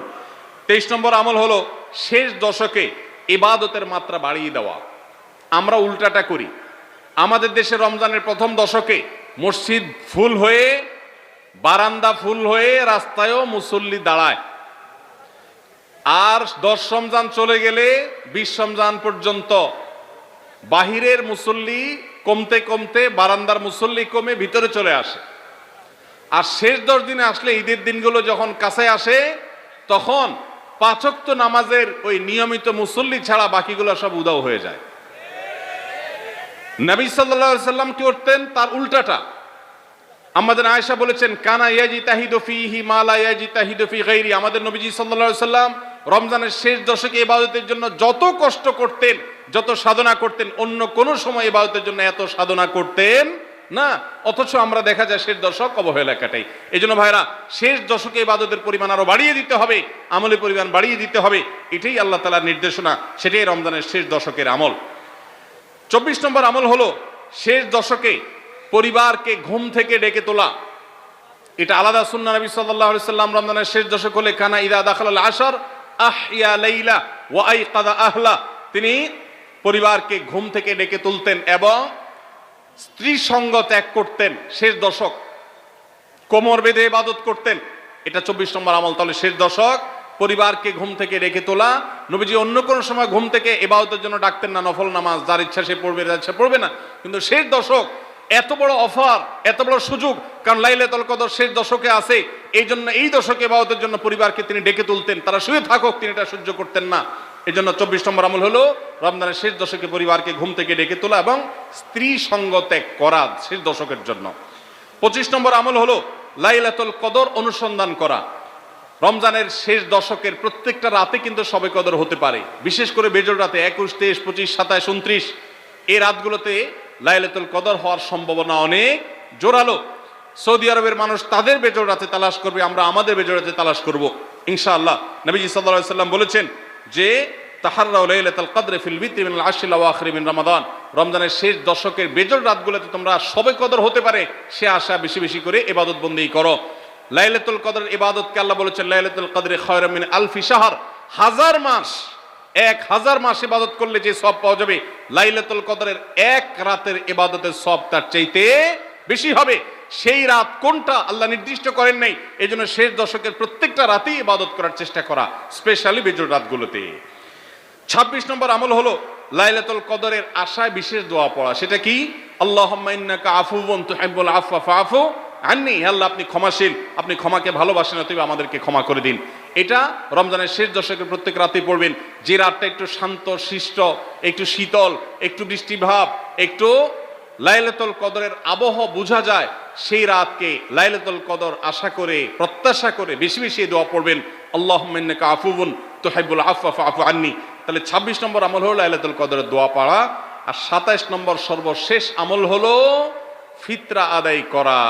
23 নম্বর আমল হলো শেষ দশকে ইবাদতের মাত্রা বাড়িয়ে দেওয়া। আমরা উল্টাটা করি। আমাদের দেশে রমজানের প্রথম দশকে মসজিদ ফুল হয়ে, বারান্দা ফুল হয়ে, রাস্তায়ও মুসল্লি দাঁড়ায়। আর 10 রমজান চলে গেলে 20 রমজান পর্যন্ত বাহিরের মুসল্লি কমতে কমতে বারান্দার মুসল্লি কমে ভিতরে চলে আসে। আর শেষ 10 দিনে আসলে, ঈদের দিনগুলো যখন কাছে আসে, তখন 5 ওয়াক্ত নামাজের ওই নিয়মিত মুসল্লি ছাড়া বাকিগুলো সব উদাও হয়ে যায়। নবী সাল্লাল্লাহু আলাইহি সাল্লাম কি করতেন? তার উল্টাটা। আমাদের আয়েশা বলেছেন, কানা ইয়াজিতাহিদু ফীহি মা লা ইয়াজিতাহিদু ফী গায়রি। আমাদের নবীজি সাল্লাল্লাহু আলাইহি সাল্লাম রমজানের শেষ দশকে ইবাদতের জন্য যত কষ্ট করতেন, যত সাধনা করতেন, অন্য কোন সময় ইবাদতের জন্য এত সাধনা করতেন না। অথচ আমরা দেখা যায় শেষ দশক অবহেলা কাটাই। এই জন্য ভাইরা, শেষ দশকে ইবাদতের পরিমাণ আরো বাড়িয়ে দিতে হবে, আমলের পরিমাণ বাড়িয়ে দিতে হবে। এটাই আল্লাহ তাআলার নির্দেশনা, সেটাই রমজানের শেষ দশকের আমল। 24 নম্বর আমল হলো শেষ দশকে পরিবারকে ঘুম থেকে ডেকে তোলা। এটা আলাদা সুন্নাহ। নবী সাল্লাল্লাহু আলাইহি সাল্লাম রমজানের শেষ দশক হলে কানা ইদা দাখালাল আশর আহইয়া লাইলা ওয়া আইকাদা আহলা। তিনি পরিবারকে ঘুম থেকে ডেকে তুলতেন এবং স্ত্রী সঙ্গ ত্যাগ করতেন। শেষ দশক কোমর বেঁধে ইবাদত করতেন। এটা 24 নম্বর আমল। তাহলে শেষ দশক পরিবারকে ঘুম থেকে ডেকে তোলা। নবীজি অন্য কোনো সময় ঘুম থেকে ইবাদতের জন্য ডাকতেন না, নফল নামাজ যার ইচ্ছা সে পড়বে, যার ইচ্ছা পড়বে না। কিন্তু শেষ দশক এত বড় অফার, এত বড় সুযোগ, কারণ লাইলাতুল কদর শেষ দশকে আছে। এই জন্য এই দশকে ইবাদতের জন্য পরিবারকে তিনি ডেকে তুলতেন। তারা শুয়ে থাকুক, তিনি এটা সহ্য করতেন না। এই জন্য 24 নম্বর আমল হলো রমজানের শেষ দশকে পরিবারকে ঘুম থেকে ডেকে তোলা এবং স্ত্রী সঙ্গ ত্যাগ করা শেষ দশকের জন্য। 25 নম্বর আমল হলো লাইলাতুল কদর অনুসন্ধান করা। রমজানের শেষ দশকের প্রত্যেকটা রাতে কিন্তু শবে কদর হতে পারে, বিশেষ করে বেজোড় রাতে 21, 23, 25, 27, 29 এই রাতগুলোতে লাইলাতুল কদর হওয়ার সম্ভাবনা অনেক জোরালো। সৌদি আরবের মানুষ তাদের বেজোড় রাতে তালাশ করবে, আমরা আমাদের বেজোড় রাতে তালাশ করব ইনশাআল্লাহ। নবীজি সাল্লাল্লাহু আলাইহি সাল্লাম বলেছেন যে তাহাররাউ লাইলাতুল কদর ফিল বিত্রি মিনাল আশরিল আওয়াখির মিন রমাদান। রমজানের শেষ দশকের বেজোড় রাতগুলোতে তোমরা শবে কদর হতে পারে সে আশা বেশি বেশি করে ইবাদত বন্দেগী করো। লাইলাতুল কদরের ইবাদতকে আল্লাহ বলেছেন লাইলাতুল কদরে খায়রুম মিন আলফি শাহর। 1000 মাস, 1000 মাস ইবাদত করলে যে সওয়াব পাওয়া যাবে, লাইলাতুল কদরের এক রাতের ইবাদতের সওয়াব তার চাইতে বেশি হবে। সেই রাত কোনটা আল্লাহ নির্দিষ্ট করেন নাই। এজন্য শেষ দশকের প্রত্যেকটা রাতেই ইবাদত করার চেষ্টা করা, স্পেশালি বেজোড় রাতগুলোতে। 26 নম্বর আমল হলো লাইলাতুল কদরের আশায় বিশেষ দোয়া পড়া। সেটা কি? আল্লাহুম্মা ইন্নাকা আফুউন তুহিব্বুল আফওয়া ফাআফু আন্নি। আল্লাহ আপনি ক্ষমাশীল, আপনি ক্ষমাকে ভালোবাসেন, অতএব আমাদেরকে ক্ষমা করে দিন। এটা রমজানের শেষ দশকের প্রত্যেক রাতেই পড়বেন। যে রাতটা একটু শান্ত শিষ্ট, একটু শীতল, একটু বৃষ্টিভাব, একটু লাইলাতুল কদরের আবহ বোঝা যায়, সেই রাতকে লাইলাতুল কদর আশা করে, প্রত্যাশা করে বেশি বেশি দোয়া পড়বেন, আল্লাহুম্মা ইন্নাকা আফুউন তুহিব্বুল আফওয়া ফাআফু আন্নি। তাহলে 26 নম্বর আমল হলো লাইলাতুল কদরের দোয়া পড়া। আর 27 নম্বর সর্বশেষ আমল হলো ফিতরা আদায় করা।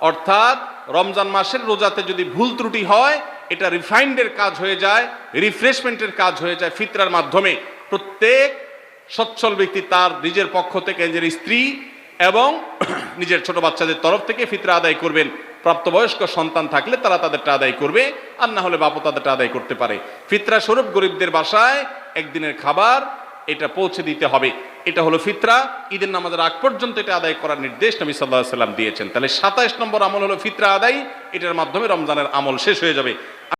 অর্থাৎ রমজান মাসের রোজাতে যদি ভুল ত্রুটি হয়, এটা রিফাইন্ডের কাজ হয়ে যায়, রিফ্রেশমেন্টের কাজ হয়ে যায় ফিতরার মাধ্যমে। প্রত্যেক সচ্ছল ব্যক্তি তার নিজের পক্ষ থেকে, নিজের স্ত্রী এবং নিজের ছোট বাচ্চাদের তরফ থেকে ফিতরা আদায় করবেন। প্রাপ্তবয়স্ক সন্তান থাকলে তারা তাদেরটা আদায় করবে, আর না হলে বাপও তাদেরটা আদায় করতে পারে। ফিতরা স্বরূপ গরিবদের বাসায় একদিনের খাবার এটা পৌঁছে দিতে হবে। এটা হলো ফিতরা। ঈদের নামাজের আগ পর্যন্ত এটা আদায় করার নির্দেশ নবী সাল্লাল্লাহু আলাইহি সাল্লাম দিয়েছেন। তাহলে 27 নম্বর আমল হলো ফিতরা আদায়। এটার মাধ্যমে রমজানের আমল শেষ হয়ে যাবে।